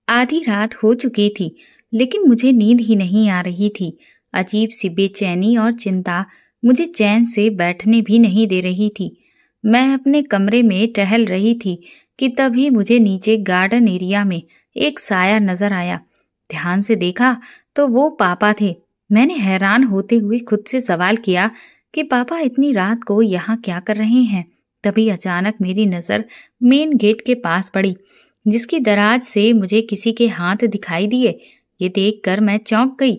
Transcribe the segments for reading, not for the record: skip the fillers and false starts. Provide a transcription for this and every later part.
आधी रात हो चुकी थी, लेकिन मुझे नींद ही नहीं आ रही थी। अजीब सी बेचैनी और चिंता मुझे चैन से बैठने भी नहीं दे रही थी। मैं अपने कमरे में टहल रही थी कि तभी मुझे नीचे गार्डन एरिया में एक साया नजर आया। ध्यान से देखा तो वो पापा थे। मैंने हैरान होते हुए खुद से सवाल किया कि पापा इतनी रात को यहाँ क्या कर रहे हैं। तभी अचानक मेरी नजर मेन गेट के पास पड़ी, जिसकी दराज से मुझे किसी के हाथ दिखाई दिए। ये देखकर मैं चौंक गई।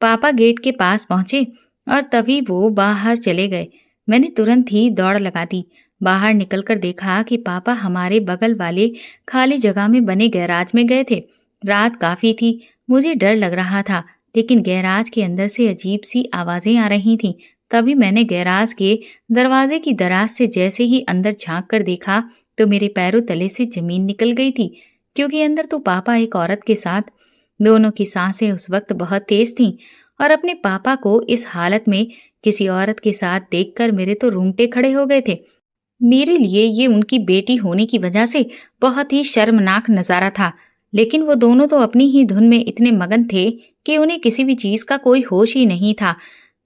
पापा गेट के पास पहुंचे और तभी वो बाहर चले गए। मैंने तुरंत ही दौड़ लगा दी। बाहर निकलकर देखा कि पापा हमारे बगल वाले खाली जगह में बने गैराज में गए थे। रात काफी थी, मुझे डर लग रहा था, लेकिन गैराज के अंदर से अजीब सी आवाजें आ रही थीं। तभी मैंने गैराज के दरवाजे की दराज से जैसे ही अंदर झांक कर देखा तो मेरे पैरों तले से जमीन निकल गई थी, क्योंकि अंदर तो पापा एक औरत के साथ। दोनों की सांसें उस वक्त बहुत तेज थीं और अपने पापा को इस हालत में किसी औरत के साथ देखकर मेरे तो रोंगटे खड़े हो गए थे। मेरे लिए ये उनकी बेटी होने की वजह से बहुत ही शर्मनाक नजारा था, लेकिन वो दोनों तो अपनी ही धुन में इतने मगन थे कि उन्हें किसी भी चीज का कोई होश ही नहीं था।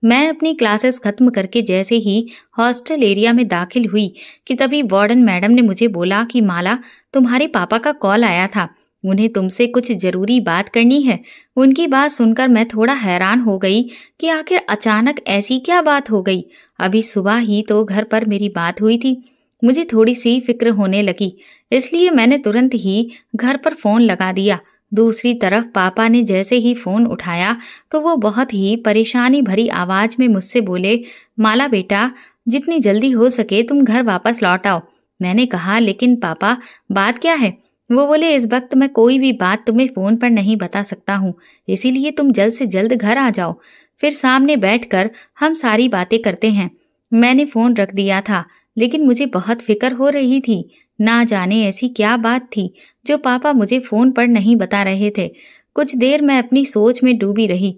मैं अपनी क्लासेस खत्म करके जैसे ही हॉस्टल एरिया में दाखिल हुई कि तभी वार्डन मैडम ने मुझे बोला कि माला, तुम्हारे पापा का कॉल आया था, उन्हें तुमसे कुछ जरूरी बात करनी है। उनकी बात सुनकर मैं थोड़ा हैरान हो गई कि आखिर अचानक ऐसी क्या बात हो गई। अभी सुबह ही तो घर पर मेरी बात हुई थी। मुझे थोड़ी सी फिक्र होने लगी, इसलिए मैंने तुरंत ही घर पर फोन लगा दिया। दूसरी तरफ पापा ने जैसे ही फोन उठाया तो वो बहुत ही परेशानी भरी आवाज में मुझसे बोले, माला बेटा, जितनी जल्दी हो सके तुम घर वापस लौट आओ। मैंने कहा, लेकिन पापा बात क्या है? वो बोले, इस वक्त मैं कोई भी बात तुम्हें फोन पर नहीं बता सकता हूँ, इसीलिए तुम जल्द से जल्द घर आ जाओ, फिर सामने बैठकर हम सारी बातें करते हैं। मैंने फोन रख दिया था, लेकिन मुझे बहुत फिक्र हो रही थी। ना जाने ऐसी क्या बात थी जो पापा मुझे फोन पर नहीं बता रहे थे। कुछ देर मैं अपनी सोच में डूबी रही।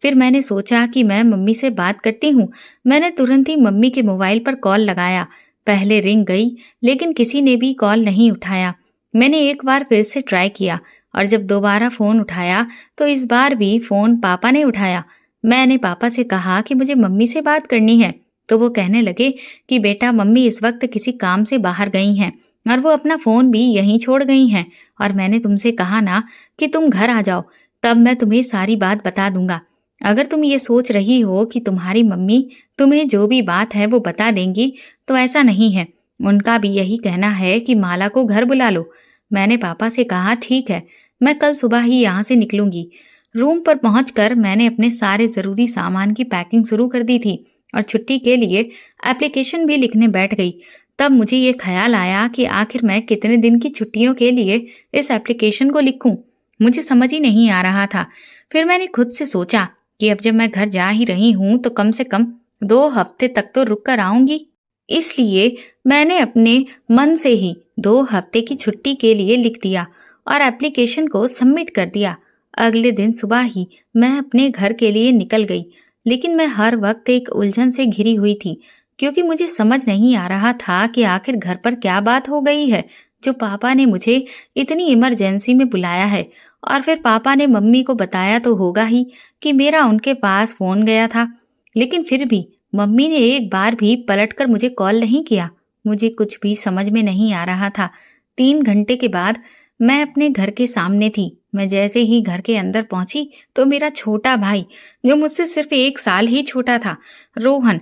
फिर मैंने सोचा कि मैं मम्मी से बात करती हूँ। मैंने तुरंत ही मम्मी के मोबाइल पर कॉल लगाया। पहले रिंग गई, लेकिन किसी ने भी कॉल नहीं उठाया। मैंने एक बार फिर से ट्राई किया और जब दोबारा फोन उठाया तो इस बार भी फोन पापा ने उठाया। मैंने पापा से कहा कि मुझे मम्मी से बात करनी है, तो वो कहने लगे कि बेटा, मम्मी इस वक्त किसी काम से बाहर गई हैं और वो अपना फोन भी यहीं छोड़ गई हैं, और मैंने तुमसे कहा ना कि तुम घर आ जाओ, तब मैं तुम्हें सारी बात बता दूंगा। अगर तुम ये सोच रही हो कि तुम्हारी मम्मी तुम्हें जो भी बात है वो बता देंगी, तो ऐसा नहीं है। उनका भी यही कहना है कि माला को घर बुला लो। मैंने पापा से कहा, ठीक है, मैं कल सुबह ही यहाँ से निकलूंगी। रूम पर पहुंचकर मैंने अपने सारे जरूरी सामान की पैकिंग शुरू कर दी थी और छुट्टी के लिए एप्लीकेशन भी लिखने बैठ गई। तब मुझे ये ख्याल आया कि आखिर मैं कितने दिन की छुट्टियों के लिए इस एप्लीकेशन को लिखूं। मुझे समझ ही नहीं आ रहा था। फिर मैंने खुद से सोचा कि अब जब मैं घर जा ही रही हूं तो कम से कम 2 हफ्ते तक तो रुक कर आऊंगी। इसलिए मैंने अपने मन से ही 2 हफ्ते की छुट्टी के लिए लिख दिया और एप्लीकेशन को सबमिट कर दिया। अगले दिन सुबह ही मैं अपने घर के लिए निकल गई, लेकिन मैं हर वक्त एक उलझन से घिरी हुई थी, क्योंकि मुझे समझ नहीं आ रहा था कि आखिर घर पर क्या बात हो गई है जो पापा ने मुझे इतनी इमरजेंसी में बुलाया है। और फिर पापा ने मम्मी को बताया तो होगा ही कि मेरा उनके पास फोन गया था, लेकिन फिर भी मम्मी ने एक बार भी पलटकर मुझे कॉल नहीं किया। मुझे कुछ भी समझ में नहीं आ रहा था। 3 घंटे के बाद मैं अपने घर के सामने थी। मैं जैसे ही घर के अंदर पहुंची तो मेरा छोटा भाई, जो मुझसे सिर्फ 1 साल ही छोटा था, रोहन,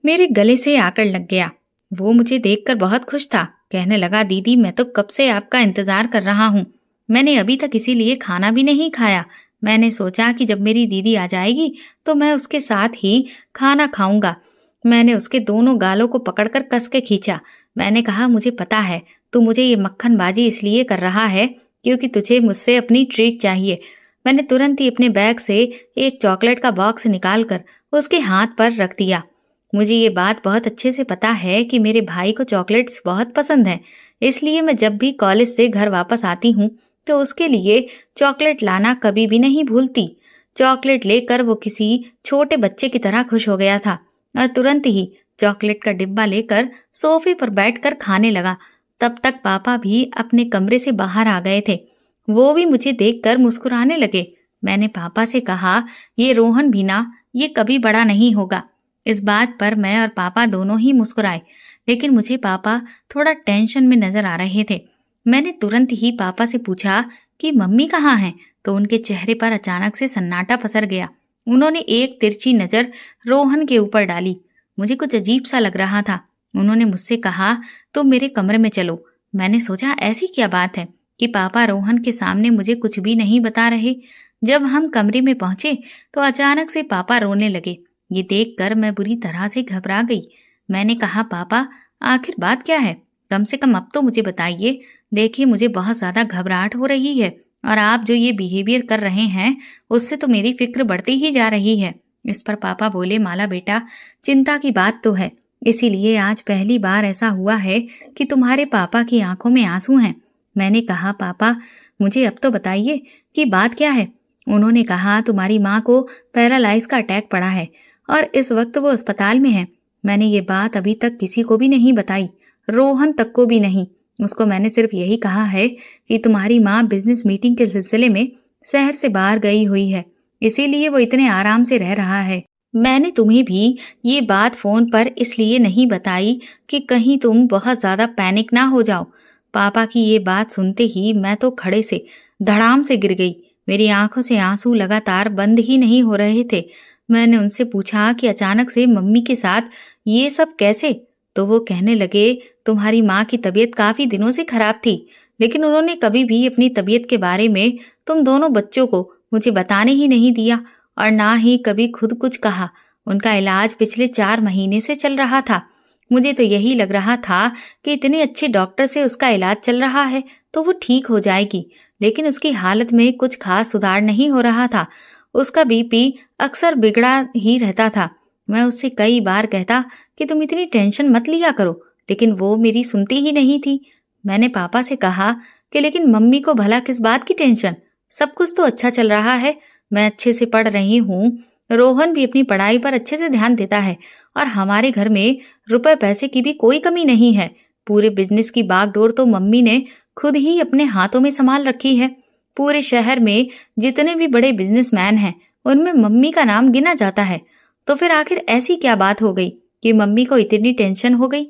मेरे गले से आकर लग गया। वो मुझे देखकर बहुत खुश था। कहने लगा, दीदी, मैं तो कब से आपका इंतजार कर रहा हूँ। मैंने अभी तक इसीलिए खाना भी नहीं खाया। मैंने सोचा कि जब मेरी दीदी आ जाएगी तो मैं उसके साथ ही खाना खाऊंगा। मैंने उसके दोनों गालों को पकड़कर कस के खींचा। मैंने कहा, मुझे पता है तू मुझे ये मक्खनबाजी इसलिए कर रहा है क्योंकि तुझे मुझसे अपनी ट्रीट चाहिए। मैंने तुरंत ही अपने बैग से एक चॉकलेट का बॉक्स निकालकर उसके हाथ पर रख दिया। मुझे ये बात बहुत अच्छे से पता है कि मेरे भाई को चॉकलेट्स बहुत पसंद है, इसलिए मैं जब भी कॉलेज से घर वापस आती हूँ तो उसके लिए चॉकलेट लाना कभी भी नहीं भूलती। चॉकलेट लेकर वो किसी छोटे बच्चे की तरह खुश हो गया था और तुरंत ही चॉकलेट का डिब्बा लेकर सोफे पर बैठकर खाने लगा। तब तक पापा भी अपने कमरे से बाहर आ गए थे वो भी मुझे देखकर मुस्कुराने लगे। मैंने पापा से कहा, ये रोहन भी ना, ये कभी बड़ा नहीं होगा। इस बात पर मैं और पापा दोनों ही मुस्कुराए, लेकिन मुझे पापा थोड़ा टेंशन में नजर आ रहे थे। मैंने तुरंत ही पापा से पूछा कि मम्मी कहाँ हैं, तो उनके चेहरे पर अचानक से सन्नाटा पसर गया। उन्होंने एक तिरछी नजर रोहन के ऊपर डाली। मुझे कुछ अजीब सा लग रहा था। उन्होंने मुझसे कहा, तुम मेरे कमरे में चलो। मैंने सोचा ऐसी क्या बात है कि पापा रोहन के सामने मुझे कुछ भी नहीं बता रहे। जब हम कमरे में पहुंचे तो अचानक से पापा रोने लगे। ये देखकर मैं बुरी तरह से घबरा गई। मैंने कहा, पापा आखिर बात क्या है? कम से कम अब तो मुझे बताइए। देखिए, मुझे बहुत ज्यादा घबराहट हो रही है और आप जो ये बिहेवियर कर रहे हैं उससे तो मेरी फिक्र बढ़ती ही जा रही है। इस पर पापा बोले, माला बेटा, चिंता की बात तो है, इसीलिए आज पहली बार ऐसा हुआ है कि तुम्हारे पापा की आंखों में आंसू हैं। मैंने कहा, पापा मुझे अब तो बताइए कि बात क्या है? उन्होंने कहा, तुम्हारी माँ को पैरालाइज का अटैक पड़ा है और इस वक्त वो अस्पताल में है। मैंने ये बात अभी तक किसी को भी नहीं बताई, रोहन तक को भी नहीं। उसको मैंने सिर्फ यही कहा है कि तुम्हारी माँ बिजनेस मीटिंग के सिलसिले में शहर से बाहर गई हुई है, इसीलिए वो इतने आराम से रह रहा है। मैंने तुम्हें भी ये बात फोन पर इसलिए नहीं बताई कि कहीं तुम बहुत ज्यादा पैनिक ना हो जाओ। पापा की ये बात सुनते ही मैं तो खड़े से धड़ाम से गिर गई। मेरी आंखों से आंसू लगातार बंद ही नहीं हो रहे थे। मैंने उनसे पूछा कि अचानक से मम्मी के साथ ये सब कैसे? तो वो कहने लगे, तुम्हारी माँ की तबीयत काफी दिनों से खराब थी, लेकिन उन्होंने कभी भी अपनी तबीयत के बारे में तुम दोनों बच्चों को मुझे बताने ही नहीं दिया और ना ही कभी खुद कुछ कहा। उनका इलाज पिछले 4 महीने से चल रहा था। मुझे तो यही लग रहा था कि इतने अच्छे डॉक्टर से उसका इलाज चल रहा है तो वो ठीक हो जाएगी, लेकिन उसकी हालत में कुछ खास सुधार नहीं हो रहा था। उसका बीपी अक्सर बिगड़ा ही रहता था। मैं उससे कई बार कहता कि तुम इतनी टेंशन मत लिया करो, लेकिन वो मेरी सुनती ही नहीं थी। मैंने पापा से कहा कि लेकिन मम्मी को भला किस बात की टेंशन? सब कुछ तो अच्छा चल रहा है, मैं अच्छे से पढ़ रही हूँ, रोहन भी अपनी पढ़ाई पर अच्छे से ध्यान देता है और हमारे घर में रुपए पैसे की भी कोई कमी नहीं है। पूरे बिजनेस की बागडोर तो मम्मी ने खुद ही अपने हाथों में संभाल रखी है। पूरे शहर में जितने भी बड़े बिजनेसमैन हैं उनमें मम्मी का नाम गिना जाता है। तो फिर आखिर ऐसी क्या बात हो गई कि मम्मी को इतनी टेंशन हो गई?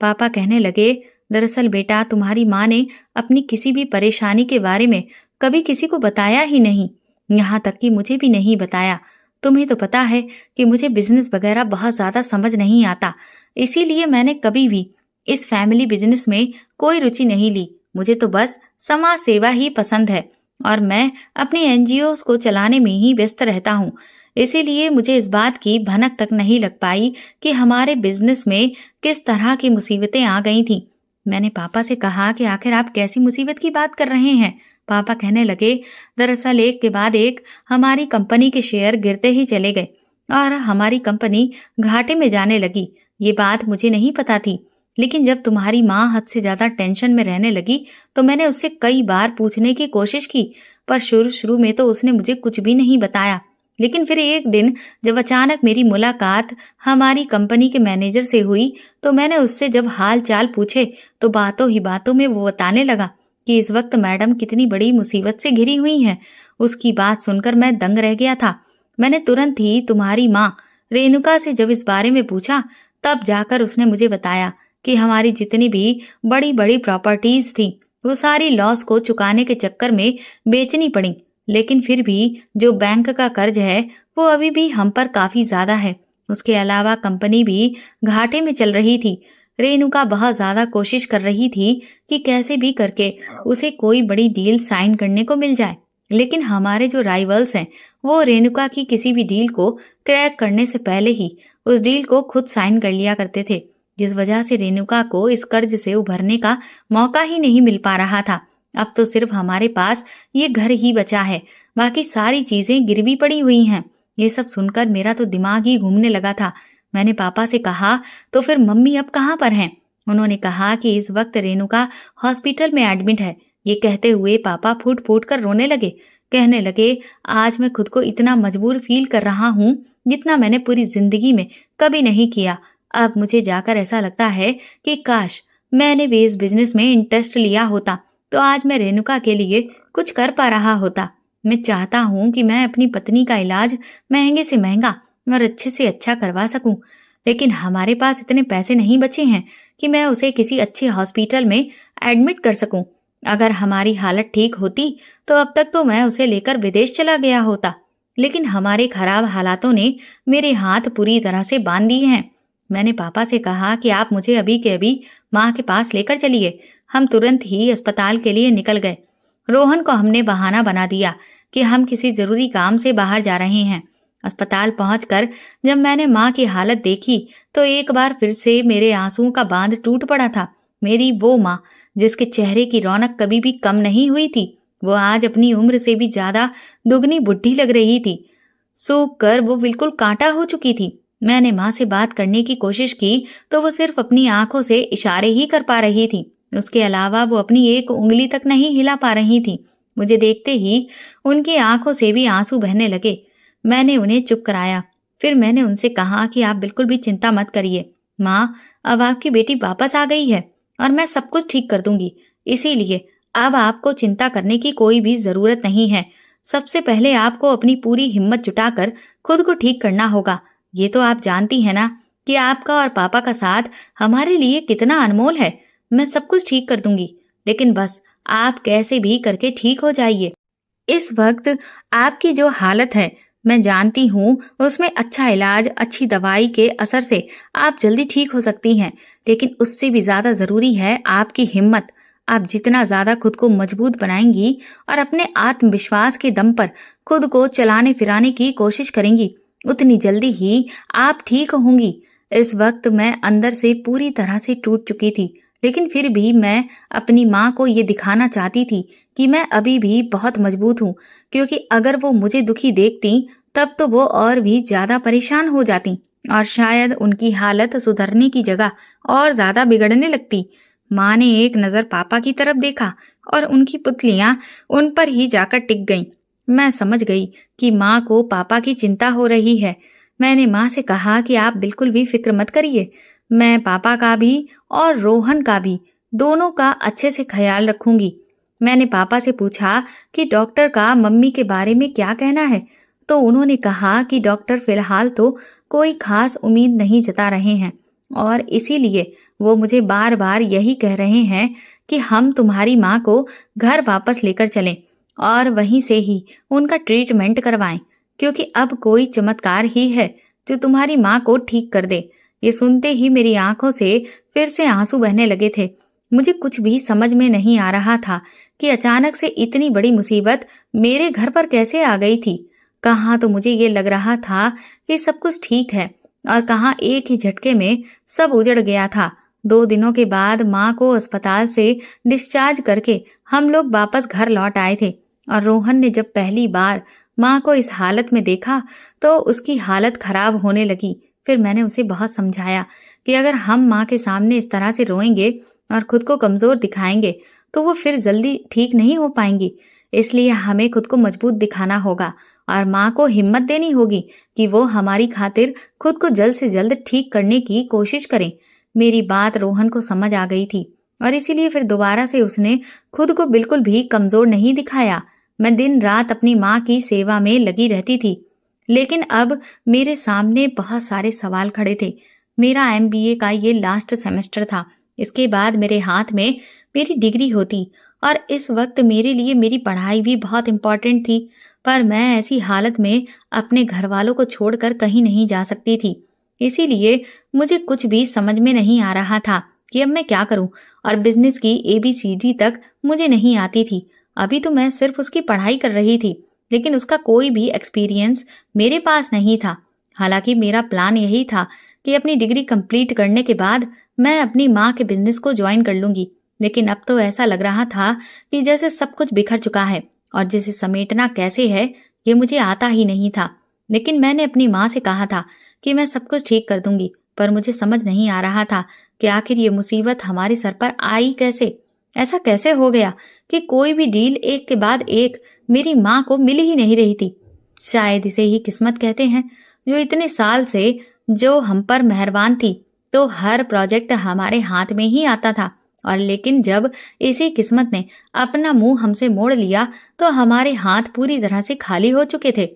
पापा कहने लगे, दरअसल बेटा, तुम्हारी माँ ने अपनी किसी भी परेशानी के बारे में कभी किसी को बताया ही नहीं, यहाँ तक कि मुझे भी नहीं बताया। तुम्हें तो पता है कि मुझे बिजनेस वगैरह बहुत ज्यादा समझ नहीं आता, इसीलिए मैंने कभी भी इस फैमिली बिजनेस में कोई रुचि नहीं ली। मुझे तो बस समाज सेवा ही पसंद है और मैं अपने एनजीओस को चलाने में ही व्यस्त रहता हूँ। इसीलिए मुझे इस बात की भनक तक नहीं लग पाई कि हमारे बिजनेस में किस तरह की मुसीबतें आ गई थी। मैंने पापा से कहा कि आखिर आप कैसी मुसीबत की बात कर रहे हैं? पापा कहने लगे, दरअसल एक के बाद एक हमारी कंपनी के शेयर गिरते ही चले गए और हमारी कंपनी घाटे में जाने लगी। ये बात मुझे नहीं पता थी, लेकिन जब तुम्हारी माँ हद से ज्यादा टेंशन में रहने लगी तो मैंने उससे कई बार पूछने की कोशिश की, पर शुरू शुरू में तो उसने मुझे कुछ भी नहीं बताया। लेकिन फिर एक दिन जब अचानक मेरी मुलाकात हमारी कंपनी के मैनेजर से हुई तो मैंने उससे जब हाल चाल पूछे तो बातों ही बातों में वो बताने लगा कि इस वक्त मैडम कितनी बड़ी मुसीबत से घिरी हुई हैं। उसकी बात सुनकर मैं दंग रह गया था। मैंने तुरंत ही तुम्हारी माँ रेणुका से जब इस बारे में पूछा तब जाकर उसने मुझे बताया कि हमारी जितनी भी बड़ी बड़ी प्रॉपर्टीज थी वो सारी लॉस को चुकाने के चक्कर में बेचनी पड़ी, लेकिन फिर भी जो बैंक का कर्ज है वो अभी भी हम पर काफी ज्यादा है। उसके अलावा कंपनी भी घाटे में चल रही थी। रेणुका बहुत ज्यादा कोशिश कर रही थी कि कैसे भी करके उसे कोई बड़ी डील साइन करने को मिल जाए, लेकिन हमारे जो राइवल्स हैं वो रेणुका की किसी भी डील को क्रैक करने से पहले ही उस डील को खुद साइन कर लिया करते थे, जिस वजह से रेणुका को इस कर्ज से उभरने का मौका ही नहीं मिल पा रहा था। अब तो सिर्फ हमारे पास ये घर ही बचा है, बाकी सारी चीजें गिरवी पड़ी हुई हैं। ये सब सुनकर मेरा तो दिमाग ही घूमने लगा था। मैंने पापा से कहा, तो फिर मम्मी अब कहाँ पर हैं? उन्होंने कहा कि इस वक्त रेणुका हॉस्पिटल में एडमिट है। ये कहते हुए पापा फूट फूट कर रोने लगे। कहने लगे, आज मैं खुद को इतना मजबूर फील कर रहा हूँ जितना मैंने पूरी जिंदगी में कभी नहीं किया। अब मुझे जाकर ऐसा लगता है कि काश मैंने भी इस बिजनेस में इंटरेस्ट लिया होता तो आज मैं रेणुका के लिए कुछ कर पा रहा होता। मैं चाहता हूँ कि मैं अपनी पत्नी का इलाज महंगे से महंगा और अच्छे से अच्छा करवा सकूं, लेकिन हमारे पास इतने पैसे नहीं बचे हैं कि मैं उसे किसी अच्छे हॉस्पिटल में एडमिट कर सकूं। अगर हमारी हालत ठीक होती तो अब तक तो मैं उसे लेकर विदेश चला गया होता, लेकिन हमारे खराब हालातों ने मेरे हाथ पूरी तरह से बांध दिए हैं। मैंने पापा से कहा कि आप मुझे अभी के अभी माँ के पास लेकर चलिए। हम तुरंत ही अस्पताल के लिए निकल गए। रोहन को हमने बहाना बना दिया कि हम किसी जरूरी काम से बाहर जा रहे हैं। अस्पताल पहुंचकर जब मैंने माँ की हालत देखी तो एक बार फिर से मेरे आंसुओं का बांध टूट पड़ा था। मेरी वो माँ जिसके चेहरे की रौनक कभी भी कम नहीं हुई थी, वो आज अपनी उम्र से भी ज्यादा दुगनी बुढ़ी लग रही थी। सूख कर वो बिल्कुल कांटा हो चुकी थी। मैंने माँ से बात करने की कोशिश की तो वो सिर्फ अपनी आंखों से इशारे ही कर पा रही थी। उसके अलावा वो अपनी एक उंगली तक नहीं हिला पा रही थी। मुझे देखते ही उनकी आंखों से भी आंसू बहने लगे। मैंने उन्हें चुप कराया। फिर मैंने उनसे कहा कि आप बिल्कुल भी चिंता मत करिए माँ, अब आपकी बेटी वापस आ गई है और मैं सब कुछ ठीक कर दूंगी। इसीलिए अब आपको चिंता करने की कोई भी जरूरत नहीं है। सबसे पहले आपको अपनी पूरी हिम्मत जुटाकर खुद को ठीक करना होगा। ये तो आप जानती हैं ना कि आपका और पापा का साथ हमारे लिए कितना अनमोल है। मैं सब कुछ ठीक कर दूंगी, लेकिन बस आप कैसे भी करके ठीक हो जाइए। इस वक्त आपकी जो हालत है मैं जानती हूँ उसमें अच्छा इलाज, अच्छी दवाई के असर से आप जल्दी ठीक हो सकती हैं, लेकिन उससे भी ज्यादा जरूरी है आपकी हिम्मत। आप जितना ज्यादा खुद को मजबूत बनाएंगी और अपने आत्मविश्वास के दम पर खुद को चलाने फिराने की कोशिश करेंगी, उतनी जल्दी ही आप ठीक होंगी। इस वक्त मैं अंदर से पूरी तरह से टूट चुकी थी, लेकिन फिर भी मैं अपनी माँ को ये दिखाना चाहती थी कि मैं अभी भी बहुत मजबूत हूँ, क्योंकि अगर वो मुझे दुखी देखती तब तो वो और भी ज्यादा परेशान हो जाती और शायद उनकी हालत सुधरने की जगह और ज्यादा बिगड़ने लगती। माँ ने एक नजर पापा की तरफ देखा और उनकी पुतलियां उन पर ही जाकर टिक गईं। मैं समझ गई कि माँ को पापा की चिंता हो रही है। मैंने माँ से कहा कि आप बिल्कुल भी फिक्र मत करिए, मैं पापा का भी और रोहन का भी, दोनों का अच्छे से ख्याल रखूंगी। मैंने पापा से पूछा कि डॉक्टर का मम्मी के बारे में क्या कहना है, तो उन्होंने कहा कि डॉक्टर फिलहाल तो कोई खास उम्मीद नहीं जता रहे हैं और इसीलिए वो मुझे बार बार यही कह रहे हैं कि हम तुम्हारी माँ को घर वापस लेकर चलें और वहीं से ही उनका ट्रीटमेंट करवाएं, क्योंकि अब कोई चमत्कार ही है जो तुम्हारी माँ को ठीक कर दे। ये सुनते ही मेरी आंखों से फिर से आंसू बहने लगे थे। मुझे कुछ भी समझ में नहीं आ रहा था कि अचानक से इतनी बड़ी मुसीबत मेरे घर पर कैसे आ गई थी। कहाँ तो मुझे ये लग रहा था कि सब कुछ ठीक है और कहाँ एक ही झटके में सब उजड़ गया था। 2 दिनों के बाद माँ को अस्पताल से डिस्चार्ज करके हम लोग वापस घर लौट आए थे और रोहन ने जब पहली बार माँ को इस हालत में देखा तो उसकी हालत खराब होने लगी। फिर मैंने उसे बहुत समझाया कि अगर हम माँ के सामने इस तरह से रोएंगे और खुद को कमजोर दिखाएंगे तो वो फिर जल्दी ठीक नहीं हो पाएंगी। इसलिए हमें खुद को मजबूत दिखाना होगा और माँ को हिम्मत देनी होगी कि वो हमारी खातिर खुद को जल्द से जल्द ठीक करने की कोशिश करें। मेरी बात रोहन को समझ आ गई थी और इसीलिए फिर दोबारा से उसने खुद को बिल्कुल भी कमजोर नहीं दिखाया। मैं दिन रात अपनी माँ की सेवा में लगी रहती थी, लेकिन अब मेरे सामने बहुत सारे सवाल खड़े थे। मेरा MBA का ये लास्ट सेमेस्टर था। इसके बाद मेरे हाथ में मेरी डिग्री होती और इस वक्त मेरे लिए मेरी पढ़ाई भी बहुत इम्पोर्टेंट थी, पर मैं ऐसी हालत में अपने घर वालों को छोड़कर कहीं नहीं जा सकती थी। इसीलिए मुझे कुछ भी समझ में नहीं आ रहा था कि अब मैं क्या करूं और बिजनेस की ABCD तक मुझे नहीं आती थी। अभी तो मैं सिर्फ उसकी पढ़ाई कर रही थी, लेकिन उसका कोई भी एक्सपीरियंस मेरे पास नहीं था। हालांकि मेरा प्लान यही था कि अपनी डिग्री कंप्लीट करने के बाद मैं अपनी माँ के बिजनेस को ज्वाइन कर लूंगी, लेकिन अब तो ऐसा लग रहा था कि जैसे सब कुछ बिखर चुका है और जिसे समेटना कैसे है ये मुझे आता ही नहीं था। लेकिन मैंने अपनी माँ से कहा था कि मैं सब कुछ ठीक कर दूंगी, पर मुझे समझ नहीं आ रहा था कि आखिर ये मुसीबत हमारे सर पर आई कैसे। ऐसा कैसे हो गया कि कोई भी डील एक के बाद एक मेरी माँ को मिल ही नहीं रही थी। शायद इसे ही किस्मत कहते हैं, जो इतने साल से जो हम पर मेहरबान थी, तो हर प्रोजेक्ट हमारे हाथ में ही आता था और लेकिन जब इसी किस्मत ने अपना मुंह हमसे मोड़ लिया तो हमारे हाथ पूरी तरह से खाली हो चुके थे।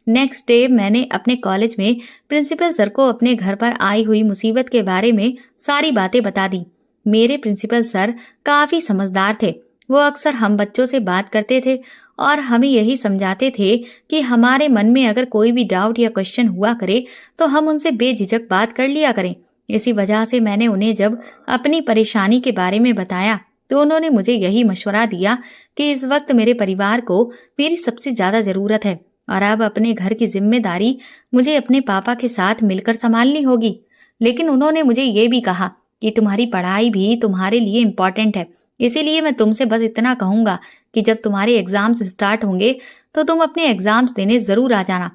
नेक्स्ट डे मैंने अपने कॉलेज में प्रिंसिपल सर को अपने घर पर आई हुई मुसीबत के बारे में सारी बातें बता दी। मेरे प्रिंसिपल सर काफी समझदार थे। वो अक्सर हम बच्चों से बात करते थे और हमें यही समझाते थे कि हमारे मन में अगर कोई भी डाउट या क्वेश्चन हुआ करे तो हम उनसे बेझिझक बात कर लिया करें। इसी वजह से मैंने उन्हें जब अपनी परेशानी के बारे में बताया तो उन्होंने मुझे यही मशवरा दिया कि इस वक्त मेरे परिवार को मेरी सबसे ज्यादा जरूरत है और अब अपने घर की जिम्मेदारी मुझे अपने पापा के साथ मिलकर संभालनी होगी। लेकिन उन्होंने मुझे ये भी कहा कि तुम्हारी पढ़ाई भी तुम्हारे लिए इम्पोर्टेंट है, इसीलिए मैं तुमसे बस इतना कहूंगा कि जब तुम्हारे एग्जाम्स स्टार्ट होंगे तो तुम अपने एग्जाम्स देने जरूर आ जाना।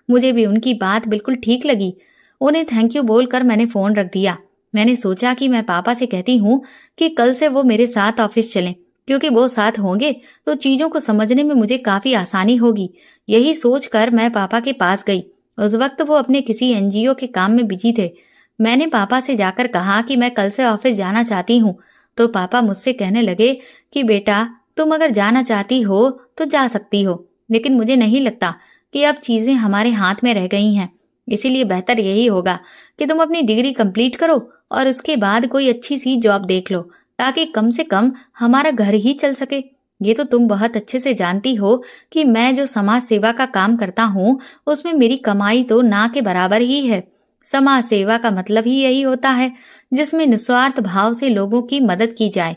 मुझे भी उनकी बात बिल्कुल ठीक लगी। उन्हें थैंक यू बोलकर मैंने फोन रख दिया। मैंने सोचा कि मैं पापा से कहती हूँ कि कल से वो मेरे साथ ऑफिस चलें, क्योंकि वो साथ होंगे तो चीजों को समझने में मुझे काफी आसानी होगी। यही सोचकर मैं पापा के पास गई। उस वक्त वो अपने किसी एनजीओ के काम में बिजी थे। मैंने पापा से जाकर कहा कि मैं कल से ऑफिस जाना चाहती हूँ। तो पापा मुझसे कहने लगे कि बेटा तुम अगर जाना चाहती हो तो जा सकती हो, लेकिन मुझे नहीं लगता कि अब चीजें हमारे हाथ में रह गई हैं। इसीलिए बेहतर यही होगा कि तुम अपनी डिग्री कंप्लीट करो और उसके बाद कोई अच्छी सी जॉब देख लो, ताकि कम से कम हमारा घर ही चल सके। ये तो तुम बहुत अच्छे से जानती हो कि मैं जो समाज सेवा का काम करता हूँ उसमें मेरी कमाई तो ना के बराबर ही है। समाज सेवा का मतलब ही यही होता है जिसमें निस्वार्थ भाव से लोगों की मदद की जाए।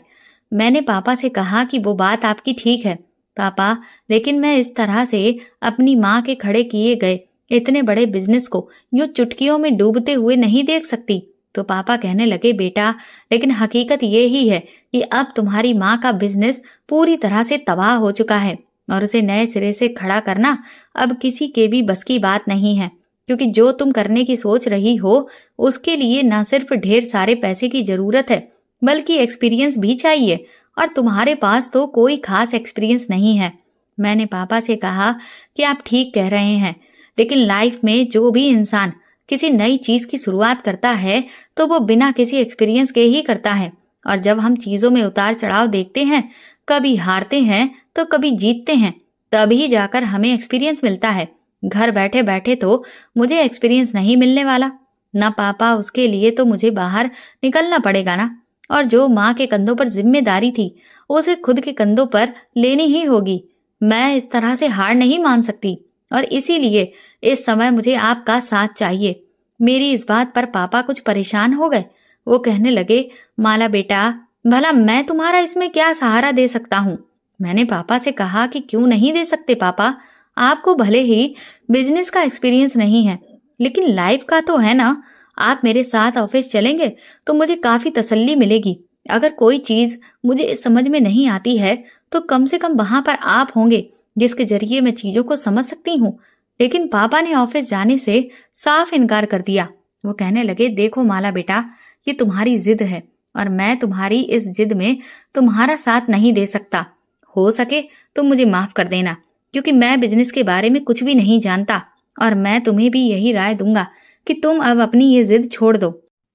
मैंने पापा से कहा कि वो बात आपकी ठीक है पापा, लेकिन मैं इस तरह से अपनी माँ के खड़े किए गए इतने बड़े बिजनेस को यूं चुटकियों में डूबते हुए नहीं देख सकती। तो पापा कहने लगे बेटा, लेकिन हकीकत ये ही है कि अब तुम्हारी माँ का बिजनेस पूरी तरह से तबाह हो चुका है और उसे नए सिरे से खड़ा करना अब किसी के भी बस की बात नहीं है, क्योंकि जो तुम करने की सोच रही हो उसके लिए न सिर्फ ढेर सारे पैसे की जरूरत है बल्कि एक्सपीरियंस भी चाहिए, और तुम्हारे पास तो कोई खास एक्सपीरियंस नहीं है। मैंने पापा से कहा कि आप ठीक कह रहे हैं, लेकिन लाइफ में जो भी इंसान किसी नई चीज की शुरुआत करता है तो वो बिना किसी एक्सपीरियंस के ही करता है। और जब हम चीजों में उतार चढ़ाव देखते हैं, कभी हारते हैं तो कभी जीतते हैं, तभी जाकर हमें एक्सपीरियंस मिलता है। घर बैठे बैठे तो मुझे एक्सपीरियंस नहीं मिलने वाला ना पापा, उसके लिए तो मुझे बाहर निकलना पड़ेगा ना। और जो माँ के कंधों पर जिम्मेदारी थी उसे खुद के कंधों पर लेनी ही होगी। मैं इस तरह से हार नहीं मान सकती और इसीलिए इस समय मुझे आपका साथ चाहिए। मेरी इस बात पर पापा कुछ परेशान हो गए। वो कहने लगे माला बेटा, भला मैं तुम्हारा इसमें क्या सहारा दे सकता हूँ। मैंने पापा से कहा कि क्यों नहीं दे सकते पापा, आपको भले ही बिजनेस का एक्सपीरियंस नहीं है लेकिन लाइफ का तो है ना। आप मेरे साथ ऑफिस चलेंगे तो मुझे काफी तसल्ली मिलेगी। अगर कोई चीज मुझे समझ में नहीं आती है तो कम से कम वहां पर आप होंगे जिसके जरिए मैं चीजों को समझ सकती हूँ। लेकिन पापा ने ऑफिस जाने से साफ इनकार कर दिया। वो कहने लगे देखो माला बेटा, ये तुम्हारी जिद है और मैं तुम्हारी इस जिद में तुम्हारा साथ नहीं दे सकता। हो सके तो मुझे माफ कर देना, क्योंकि मैं बिजनेस के बारे में कुछ भी नहीं जानता और मैं तुम्हें भी यही राय दूंगा कि तुम अब अपनी ये जिद छोड़ दो,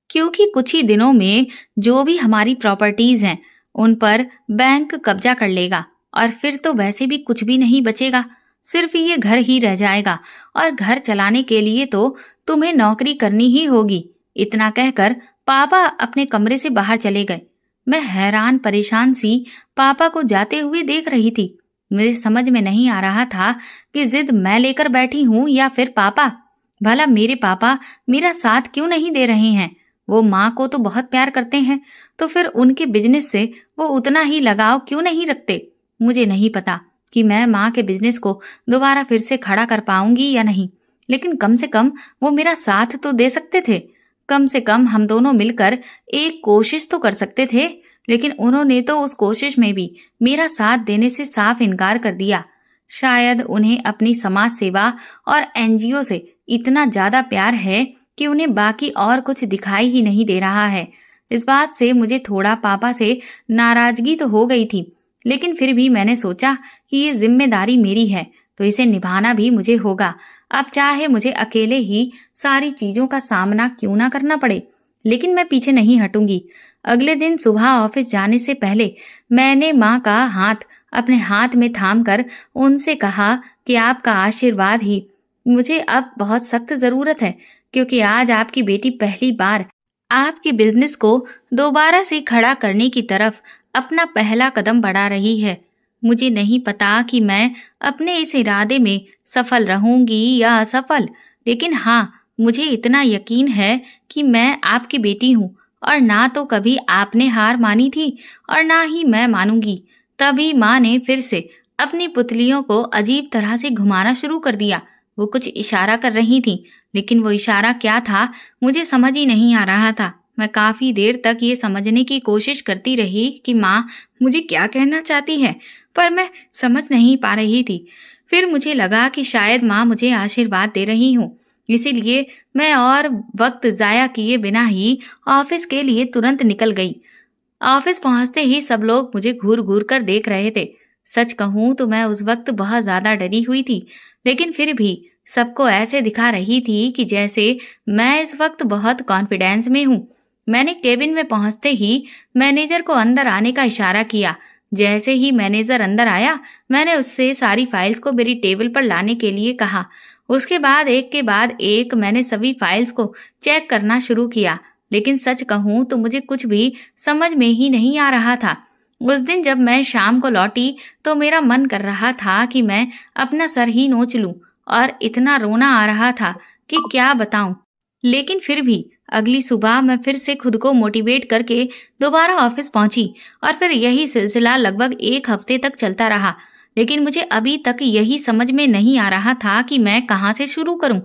क्योंकि कुछ ही दिनों में जो भी हमारी प्रॉपर्टीज हैं उन पर बैंक कब्जा कर लेगा और फिर तो वैसे भी कुछ भी नहीं बचेगा, सिर्फ ये घर ही रह जाएगा और घर चलाने के लिए तो तुम्हें नौकरी करनी ही होगी। इतना कहकर पापा अपने कमरे से बाहर चले गए। मैं हैरान परेशान सी पापा को जाते हुए देख रही थी। मुझे समझ में नहीं आ रहा था कि जिद मैं लेकर बैठी हूँ या फिर पापा। भला मेरे पापा मेरा साथ क्यों नहीं दे रहे हैं। वो माँ को तो बहुत प्यार करते हैं, तो फिर उनके बिजनेस से वो उतना ही लगाव क्यों नहीं रखते। मुझे नहीं पता कि मैं माँ के बिजनेस को दोबारा फिर से खड़ा कर पाऊंगी या नहीं, लेकिन कम से कम वो मेरा साथ तो दे सकते थे। कम से कम हम दोनों मिलकर एक कोशिश तो कर सकते थे, लेकिन उन्होंने तो उस कोशिश में भी मेरा साथ देने से साफ इनकार कर दिया। शायद उन्हें अपनी समाज सेवा और एनजीओ से इतना ज्यादा प्यार है कि उन्हें बाकी और कुछ दिखाई ही नहीं दे रहा है। इस बात से मुझे थोड़ा पापा से नाराजगी तो हो गई थी, लेकिन फिर भी मैंने सोचा कि ये जिम्मेदारी मेरी है तो इसे निभाना भी मुझे होगा। अब चाहे मुझे अकेले ही सारी चीजों का सामना क्यों ना करना पड़े, लेकिन मैं पीछे नहीं हटूंगी। अगले दिन सुबह ऑफिस जाने से पहले मैंने माँ का हाथ अपने हाथ में थामकर उनसे कहा कि आपका आशीर्वाद ही मुझे अब बहुत सख्त ज़रूरत है, क्योंकि आज आपकी बेटी पहली बार आपके बिजनेस को दोबारा से खड़ा करने की तरफ अपना पहला कदम बढ़ा रही है। मुझे नहीं पता कि मैं अपने इस इरादे में सफल रहूंगी या असफल, लेकिन हाँ, मुझे इतना यकीन है कि मैं आपकी बेटी हूँ और ना तो कभी आपने हार मानी थी और ना ही मैं मानूंगी। तभी माँ ने फिर से अपनी पुतलियों को अजीब तरह से घुमाना शुरू कर दिया। वो कुछ इशारा कर रही थी, लेकिन वो इशारा क्या था मुझे समझ ही नहीं आ रहा था। मैं काफी देर तक ये समझने की कोशिश करती रही कि माँ मुझे क्या कहना चाहती है, पर मैं समझ नहीं पा रही थी। फिर मुझे लगा कि शायद माँ मुझे आशीर्वाद दे रही हूँ, इसीलिए मैं और वक्त जाया किए बिना ही ऑफिस के लिए तुरंत निकल गई। ऑफिस पहुंचते ही सब लोग मुझे घूर घूर कर देख रहे थे। सच कहूं तो मैं उस वक्त बहुत ज्यादा डरी हुई थी, लेकिन फिर भी सबको ऐसे दिखा रही थी कि जैसे मैं इस वक्त बहुत कॉन्फिडेंस में हूँ। मैंने केबिन में पहुंचते ही मैनेजर को अंदर आने का इशारा किया। जैसे ही मैनेजर अंदर आया, मैंने उससे सारी फाइल्स को मेरी टेबल पर लाने के लिए कहा। उसके बाद एक मैंने सभी फाइल्स को चेक करना शुरू किया, लेकिन सच कहूं तो मुझे कुछ भी समझ में ही नहीं आ रहा था। उस दिन जब मैं शाम को लौटी तो मेरा मन कर रहा था कि मैं अपना सर ही नोच लूं और इतना रोना आ रहा था कि क्या बताऊं। लेकिन फिर भी अगली सुबह मैं फिर से खुद को मोटिवेट करके दोबारा ऑफिस पहुंची और फिर यही सिलसिला लगभग एक हफ्ते तक चलता रहा। लेकिन मुझे अभी तक यही समझ में नहीं आ रहा था कि मैं कहाँ से शुरू करूं,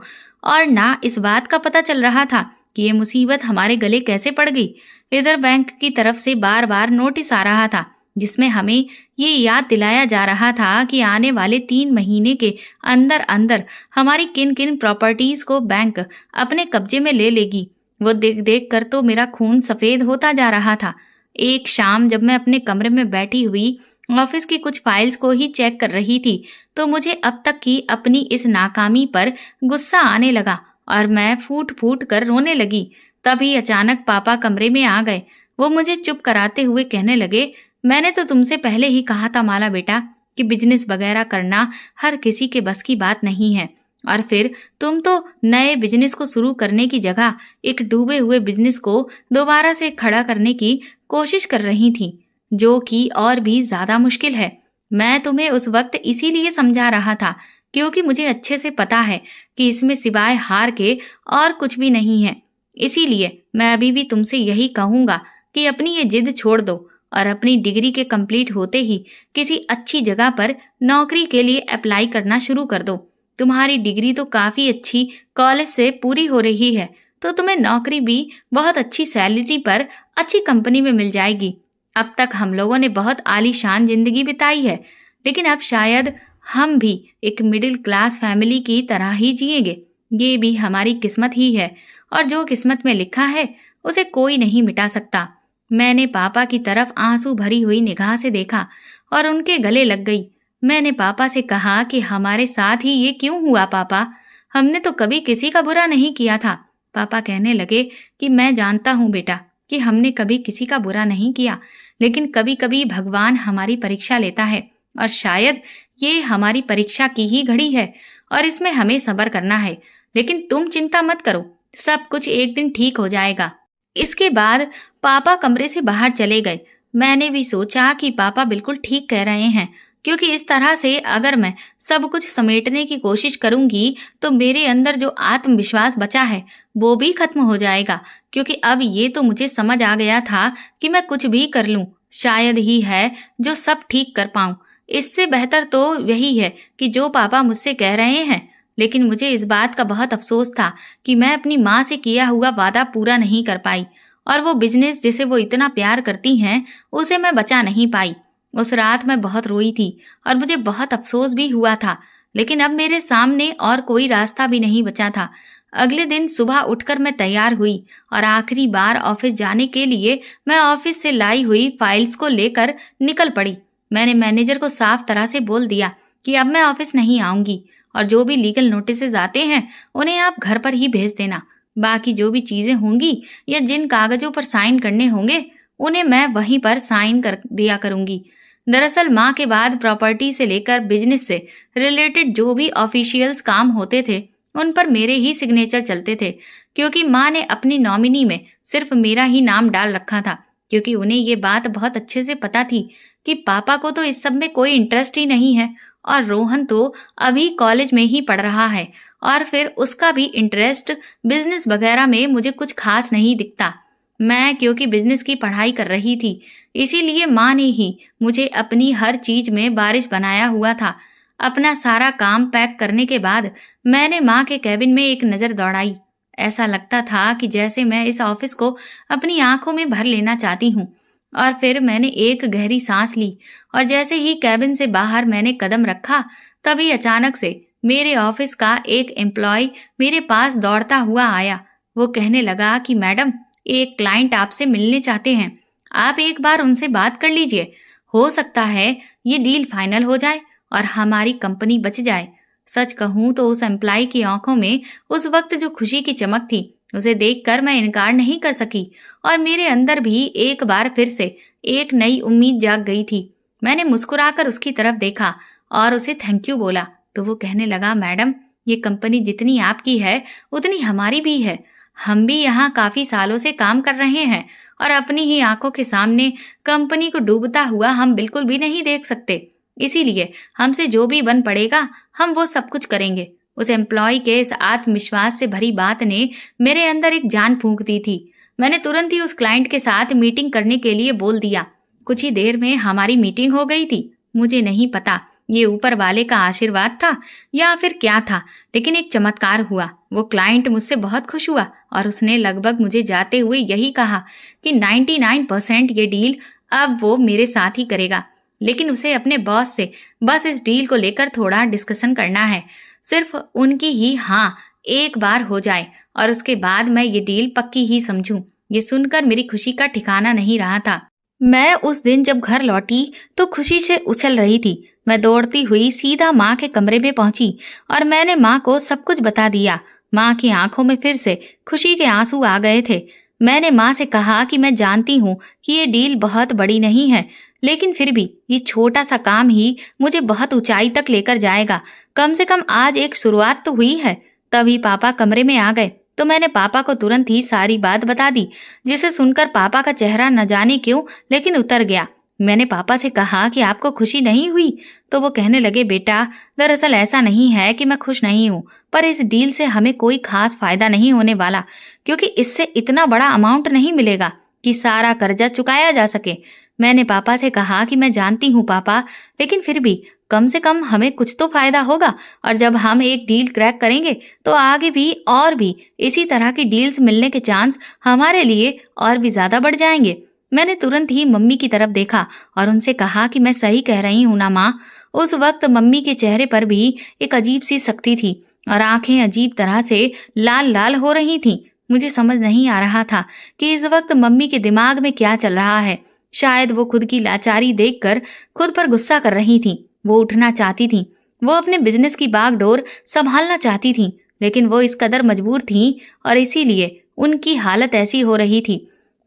और ना इस बात का पता चल रहा था कि ये मुसीबत हमारे गले कैसे पड़ गई। इधर बैंक की तरफ से बार बार नोटिस आ रहा था, जिसमें हमें ये याद दिलाया जा रहा था कि आने वाले 3 महीने के अंदर अंदर हमारी किन किन प्रॉपर्टीज को बैंक अपने कब्जे में ले लेगी। वो देख देख कर तो मेरा खून सफेद होता जा रहा था। एक शाम जब मैं अपने कमरे में बैठी हुई ऑफिस की कुछ फाइल्स को ही चेक कर रही थी, तो मुझे अब तक की अपनी इस नाकामी पर गुस्सा आने लगा और मैं फूट फूट कर रोने लगी। तभी अचानक पापा कमरे में आ गए। वो मुझे चुप कराते हुए कहने लगे, मैंने तो तुमसे पहले ही कहा था माला बेटा कि बिजनेस वगैरह करना हर किसी के बस की बात नहीं है, और फिर तुम तो नए बिजनेस को शुरू करने की जगह एक डूबे हुए बिजनेस को दोबारा से खड़ा करने की कोशिश कर रही थी, जो कि और भी ज्यादा मुश्किल है। मैं तुम्हें उस वक्त इसीलिए समझा रहा था क्योंकि मुझे अच्छे से पता है कि इसमें सिवाय हार के और कुछ भी नहीं है। इसीलिए मैं अभी भी तुमसे यही कहूंगा कि अपनी ये जिद छोड़ दो और अपनी डिग्री के कंप्लीट होते ही किसी अच्छी जगह पर नौकरी के लिए अप्लाई करना शुरू कर दो। तुम्हारी डिग्री तो काफ़ी अच्छी कॉलेज से पूरी हो रही है, तो तुम्हें नौकरी भी बहुत अच्छी सैलरी पर अच्छी कंपनी में मिल जाएगी। अब तक हम लोगों ने बहुत आलीशान जिंदगी बिताई है, लेकिन अब शायद हम भी एक मिडिल क्लास फैमिली की तरह ही जिएंगे। ये भी हमारी किस्मत ही है, और जो किस्मत में लिखा है उसे कोई नहीं मिटा सकता। मैंने पापा की तरफ आंसू भरी हुई निगाह से देखा और उनके गले लग गई। मैंने पापा से कहा कि हमारे साथ ही ये क्यों हुआ पापा, हमने तो कभी किसी का बुरा नहीं किया था। पापा कहने लगे कि मैं जानता हूँ बेटा कि हमने कभी किसी का बुरा नहीं किया, लेकिन कभी कभी भगवान हमारी परीक्षा लेता है, और शायद ये हमारी परीक्षा की ही घड़ी है और इसमें हमें सब्र करना है। लेकिन तुम चिंता मत करो, सब कुछ एक दिन ठीक हो जाएगा। इसके बाद पापा कमरे से बाहर चले गए। मैंने भी सोचा कि पापा बिल्कुल ठीक कह रहे हैं, क्योंकि इस तरह से अगर मैं सब कुछ समेटने की कोशिश करूंगी तो मेरे अंदर जो आत्मविश्वास बचा है वो भी खत्म हो जाएगा। क्योंकि अब ये तो मुझे समझ आ गया था कि मैं कुछ भी कर लूं, शायद ही है जो सब ठीक कर पाऊं। इससे बेहतर तो यही है कि जो पापा मुझसे कह रहे हैं। लेकिन मुझे इस बात का बहुत अफसोस था कि मैं अपनी माँ से किया हुआ वादा पूरा नहीं कर पाई, और वो बिजनेस जिसे वो इतना प्यार करती हैं उसे मैं बचा नहीं पाई। उस रात मैं बहुत रोई थी और मुझे बहुत अफसोस भी हुआ था, लेकिन अब मेरे सामने और कोई रास्ता भी नहीं बचा था। अगले दिन सुबह उठकर मैं तैयार हुई और आखिरी बार ऑफिस जाने के लिए मैं ऑफिस से लाई हुई फाइल्स को लेकर निकल पड़ी। मैंने मैनेजर को साफ तरह से बोल दिया कि अब मैं ऑफिस नहीं आऊंगी, और जो भी लीगल नोटिसेज आते हैं उन्हें आप घर पर ही भेज देना। बाकी जो भी चीजें होंगी या जिन कागजों पर साइन करने होंगे उन्हें मैं वहीं पर साइन कर दिया करूंगी। दरअसल माँ के बाद प्रॉपर्टी से लेकर बिजनेस से रिलेटेड जो भी ऑफिशियल्स काम होते थे उन पर मेरे ही सिग्नेचर चलते थे, क्योंकि माँ ने अपनी नॉमिनी में सिर्फ मेरा ही नाम डाल रखा था, क्योंकि उन्हें ये बात बहुत अच्छे से पता थी कि पापा को तो इस सब में कोई इंटरेस्ट ही नहीं है और रोहन तो अभी कॉलेज में ही पढ़ रहा है और फिर उसका भी इंटरेस्ट बिजनेस वगैरह में मुझे कुछ खास नहीं दिखता। मैं क्योंकि बिजनेस की पढ़ाई कर रही थी, इसीलिए माँ ने ही मुझे अपनी हर चीज में बारिश बनाया हुआ था। अपना सारा काम पैक करने के बाद मैंने माँ के कैबिन में एक नज़र दौड़ाई। ऐसा लगता था कि जैसे मैं इस ऑफिस को अपनी आंखों में भर लेना चाहती हूँ। और फिर मैंने एक गहरी सांस ली और जैसे ही कैबिन से बाहर मैंने कदम रखा, तभी अचानक से मेरे ऑफिस का एक एम्प्लॉय मेरे पास दौड़ता हुआ आया। वो कहने लगा कि मैडम, एक क्लाइंट आपसे मिलने चाहते हैं, आप एक बार उनसे बात कर लीजिए। हो सकता है ये डील फाइनल हो जाए और हमारी कंपनी बच जाए। सच कहूं तो उस एम्प्लॉय की आंखों में उस वक्त जो खुशी की चमक थी, उसे देखकर मैं इनकार नहीं कर सकी और मेरे अंदर भी एक बार फिर से एक नई उम्मीद जाग गई थी। मैंने मुस्कुराकर उसकी तरफ देखा और उसे थैंक यू बोला तो वो कहने लगा, मैडम, ये कंपनी जितनी आपकी है उतनी हमारी भी है। हम भी यहाँ काफी सालों से काम कर रहे हैं और अपनी ही आंखों के सामने कंपनी को डूबता हुआ हम बिल्कुल भी नहीं देख सकते। इसीलिए हमसे जो भी बन पड़ेगा हम वो सब कुछ करेंगे। उस एम्प्लॉय के इस आत्मविश्वास से भरी बात ने मेरे अंदर एक जान फूंक दी थी। मैंने तुरंत ही उस क्लाइंट के साथ मीटिंग करने के लिए बोल दिया। कुछ ही देर में हमारी मीटिंग हो गई थी। मुझे नहीं पता ये ऊपर वाले का आशीर्वाद था या फिर क्या था, लेकिन एक चमत्कार हुआ। वो क्लाइंट मुझसे बहुत खुश हुआ और उसने लगभग मुझे जाते हुए यही कहा कि 99% ये डील अब वो मेरे साथ ही करेगा, लेकिन उसे अपने बॉस से बस इस डील को लेकर थोड़ा डिस्कशन करना है। सिर्फ उनकी ही हाँ एक बार हो जाए और उसके बाद मैं ये डील पक्की ही समझूं। ये सुनकर मेरी खुशी का ठिकाना नहीं रहा था। मैं उस दिन जब घर लौटी तो खुशी से उछल रही थी। मैं दौड़ती हुई सीधा माँ के कमरे में पहुंची और मैंने माँ को सब कुछ बता दिया। माँ की आंखों में फिर से खुशी के आंसू आ गए थे। मैंने माँ से कहा कि मैं जानती हूँ कि ये डील बहुत बड़ी नहीं है, लेकिन फिर भी ये छोटा सा काम ही मुझे बहुत ऊंचाई तक लेकर जाएगा। कम से कम आज एक शुरुआत तो हुई है। तभी पापा कमरे में आ गए तो मैंने पापा को तुरंत ही सारी बात बता दी, जिसे सुनकर पापा का चेहरा न जाने क्यों लेकिन उतर गया। मैंने पापा से कहा कि आपको खुशी नहीं हुई, तो वो कहने लगे, बेटा, दरअसल ऐसा नहीं है कि मैं खुश नहीं हूँ, पर इस डील से हमें कोई खास फायदा नहीं होने वाला, क्योंकि इससे इतना बड़ा अमाउंट नहीं मिलेगा कि सारा कर्जा चुकाया जा सके। मैंने पापा से कहा कि मैं जानती हूँ पापा, लेकिन फिर भी कम से कम हमें कुछ तो फायदा होगा और जब हम एक डील क्रैक करेंगे तो आगे भी और भी इसी तरह की डील्स मिलने के चांस हमारे लिए और भी ज्यादा बढ़ जाएंगे। मैंने तुरंत ही मम्मी की तरफ देखा और उनसे कहा कि मैं सही कह रही हूँ ना माँ। उस वक्त मम्मी के चेहरे पर भी एक अजीब सी सख्ती थी और आंखें अजीब तरह से लाल लाल हो रही थीं। मुझे समझ नहीं आ रहा था कि इस वक्त मम्मी के दिमाग में क्या चल रहा है। शायद वो खुद की लाचारी देखकर खुद पर गुस्सा कर रही थीं। वो उठना चाहती थीं, वो अपने बिजनेस की बागडोर संभालना चाहती थीं, लेकिन वो इस कदर मजबूर थीं और इसीलिए उनकी हालत ऐसी हो रही थी।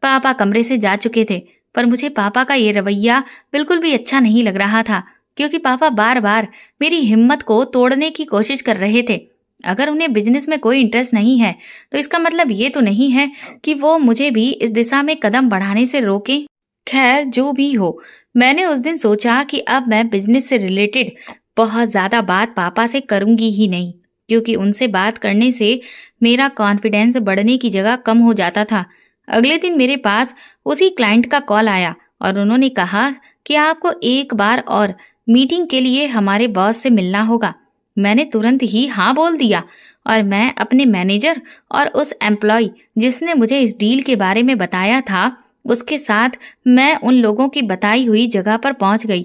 पापा कमरे से जा चुके थे, पर मुझे पापा का ये रवैया बिल्कुल भी अच्छा नहीं लग रहा था, क्योंकि पापा बार बार मेरी हिम्मत को तोड़ने की कोशिश कर रहे थे। अगर उन्हें बिजनेस में कोई इंटरेस्ट नहीं है तो इसका मतलब ये तो नहीं है कि वो मुझे भी इस दिशा में कदम बढ़ाने से रोकें। खैर, जो भी हो, मैंने उस दिन सोचा कि अब मैं बिजनेस से रिलेटेड बहुत ज़्यादा बात पापा से करूंगी ही नहीं, क्योंकि उनसे बात करने से मेरा कॉन्फिडेंस बढ़ने की जगह कम हो जाता था। अगले दिन मेरे पास उसी क्लाइंट का कॉल आया और उन्होंने कहा कि आपको एक बार और मीटिंग के लिए हमारे बॉस से मिलना होगा। मैंने तुरंत ही हाँ बोल दिया और मैं अपने मैनेजर और उस एम्प्लॉय जिसने मुझे इस डील के बारे में बताया था उसके साथ मैं उन लोगों की बताई हुई जगह पर पहुंच गई।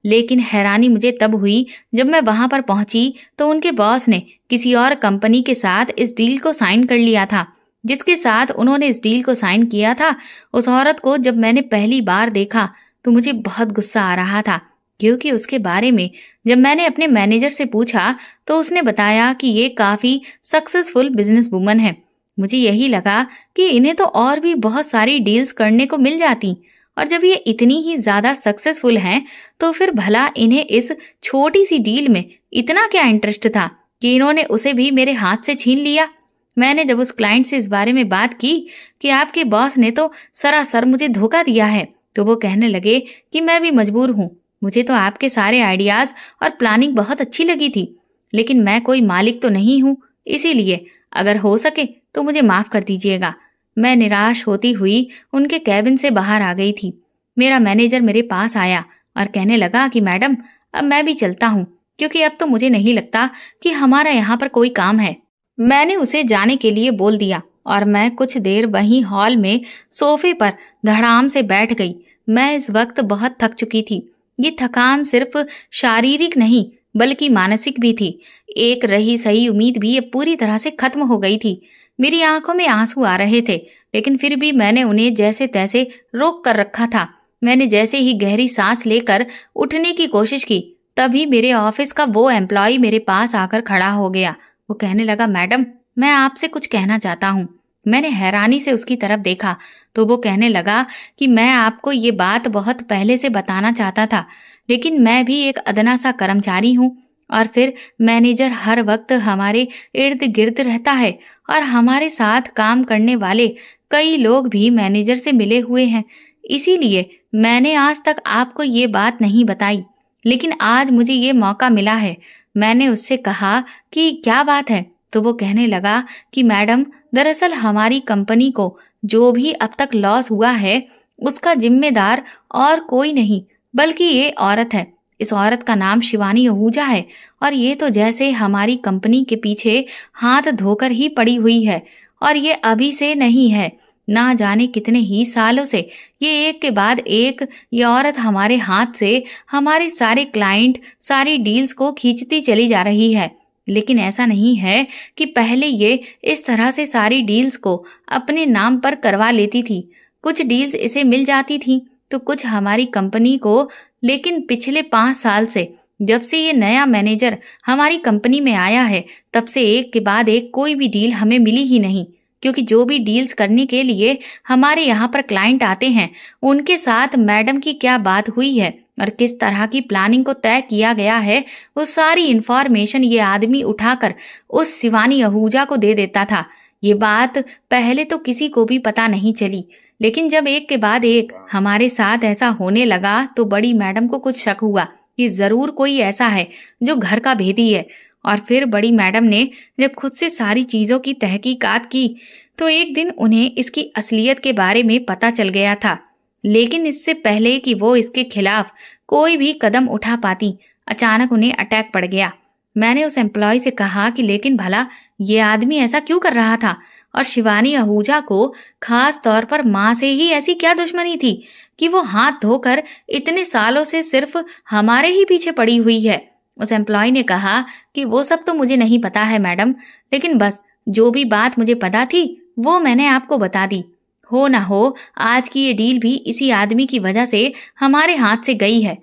लेकिन हैरानी मुझे तब हुई जब मैं वहां पर पहुंची तो उनके बॉस ने किसी और कंपनी के साथ इस डील को साइन कर लिया था। जिसके साथ उन्होंने इस डील को साइन किया था, उस औरत को जब मैंने पहली बार देखा तो मुझे बहुत गुस्सा आ रहा था, क्योंकि उसके बारे में जब मैंने अपने मैनेजर से पूछा तो उसने बताया कि ये काफी सक्सेसफुल बिजनेस वुमन है। मुझे यही लगा कि इन्हें तो और भी बहुत सारी डील्स करने को मिल जाती, और जब ये इतनी ही ज्यादा सक्सेसफुल हैं तो फिर भला इन्हें इस छोटी सी डील में इतना क्या इंटरेस्ट था कि इन्होंने उसे भी मेरे हाथ से छीन लिया। मैंने जब उस क्लाइंट से इस बारे में बात की कि आपके बॉस ने तो सरासर मुझे धोखा दिया है, तो वो कहने लगे कि मैं भी मजबूर हूँ। मुझे तो आपके सारे आइडियाज और प्लानिंग बहुत अच्छी लगी थी, लेकिन मैं कोई मालिक तो नहीं हूँ, इसीलिए अगर हो सके तो मुझे माफ कर दीजिएगा। मैं निराश होती हुई उनके कैबिन से बाहर आ गई थी। मेरा मैनेजर मेरे पास आया और कहने लगा कि मैडम, अब मैं भी चलता हूँ, क्योंकि अब तो मुझे नहीं लगता कि हमारा यहाँ पर कोई काम है। मैंने उसे जाने के लिए बोल दिया और मैं कुछ देर वहीं हॉल में सोफे पर धड़ाम से बैठ गई। मैं इस वक्त बहुत थक चुकी थी। ये थकान सिर्फ शारीरिक नहीं बल्कि मानसिक भी थी। एक रही सही उम्मीद भी अब पूरी तरह से खत्म हो गई थी। मेरी आंखों में आंसू आ रहे थे, लेकिन फिर भी मैंने उन्हें जैसे तैसे रोक कर रखा था। मैंने जैसे ही गहरी सांस लेकर उठने की कोशिश की, तभी मेरे ऑफिस का वो एम्प्लॉय मेरे पास आकर खड़ा हो गया। वो कहने लगा, मैडम, मैं आपसे कुछ कहना चाहता हूँ। मैंने हैरानी से उसकी तरफ देखा तो वो कहने लगा कि मैं आपको ये बात बहुत पहले से बताना चाहता था, लेकिन मैं भी एक अदना सा कर्मचारी हूँ, और फिर मैनेजर हर वक्त हमारे इर्द गिर्द रहता है और हमारे साथ काम करने वाले कई लोग भी मैनेजर से मिले हुए हैं। इसीलिए मैंने आज तक आपको ये बात नहीं बताई, लेकिन आज मुझे ये मौका मिला है। मैंने उससे कहा कि क्या बात है, तो वो कहने लगा कि मैडम, दरअसल हमारी कंपनी को जो भी अब तक लॉस हुआ है उसका जिम्मेदार और कोई नहीं बल्कि ये औरत है। इस औरत का नाम शिवानी आहूजा है, और ये तो जैसे हमारी कंपनी के पीछे हाथ धोकर ही पड़ी हुई है, और ये अभी से नहीं है, ना जाने कितने ही सालों से ये एक के बाद एक ये औरत हमारे हाथ से हमारे सारे क्लाइंट, सारी डील्स को खींचती चली जा रही है। लेकिन ऐसा नहीं है कि पहले ये इस तरह से सारी डील्स को अपने नाम पर करवा लेती थी। कुछ डील्स इसे मिल जाती थी तो कुछ हमारी कंपनी को, लेकिन पिछले 5 साल से जब से ये नया मैनेजर हमारी कंपनी में आया है, तब से एक के बाद एक कोई भी डील हमें मिली ही नहीं, क्योंकि जो भी डील्स करने के लिए हमारे यहाँ पर क्लाइंट आते हैं, उनके साथ मैडम की क्या बात हुई है और किस तरह की प्लानिंग को तय किया गया है, वो सारी इंफॉर्मेशन ये आदमी उठाकर उस शिवानी आहूजा को दे देता था। ये बात पहले तो किसी को भी पता नहीं चली, लेकिन जब एक के बाद एक हमारे साथ ऐसा होने लगा तो बड़ी मैडम को कुछ शक हुआ कि जरूर कोई ऐसा है जो घर का भेदी है। और फिर बड़ी मैडम ने जब खुद से सारी चीजों की तहकीकात की तो एक दिन उन्हें इसकी असलियत के बारे में पता चल गया था। लेकिन इससे पहले कि वो इसके खिलाफ कोई भी कदम उठा पाती, अचानक उन्हें अटैक पड़ गया। मैंने उस एम्प्लॉय से कहा कि लेकिन भला ये आदमी ऐसा क्यों कर रहा था, और शिवानी आहूजा को खास तौर पर माँ से ही ऐसी क्या दुश्मनी थी कि वो हाथ धोकर इतने सालों से सिर्फ हमारे ही पीछे पड़ी हुई है। उस एम्प्लॉय ने कहा कि वो सब तो मुझे नहीं पता है मैडम, लेकिन बस जो भी बात मुझे पता थी वो मैंने आपको बता दी। हो ना हो आज की ये डील भी इसी आदमी की वजह से हमारे हाथ से गई है।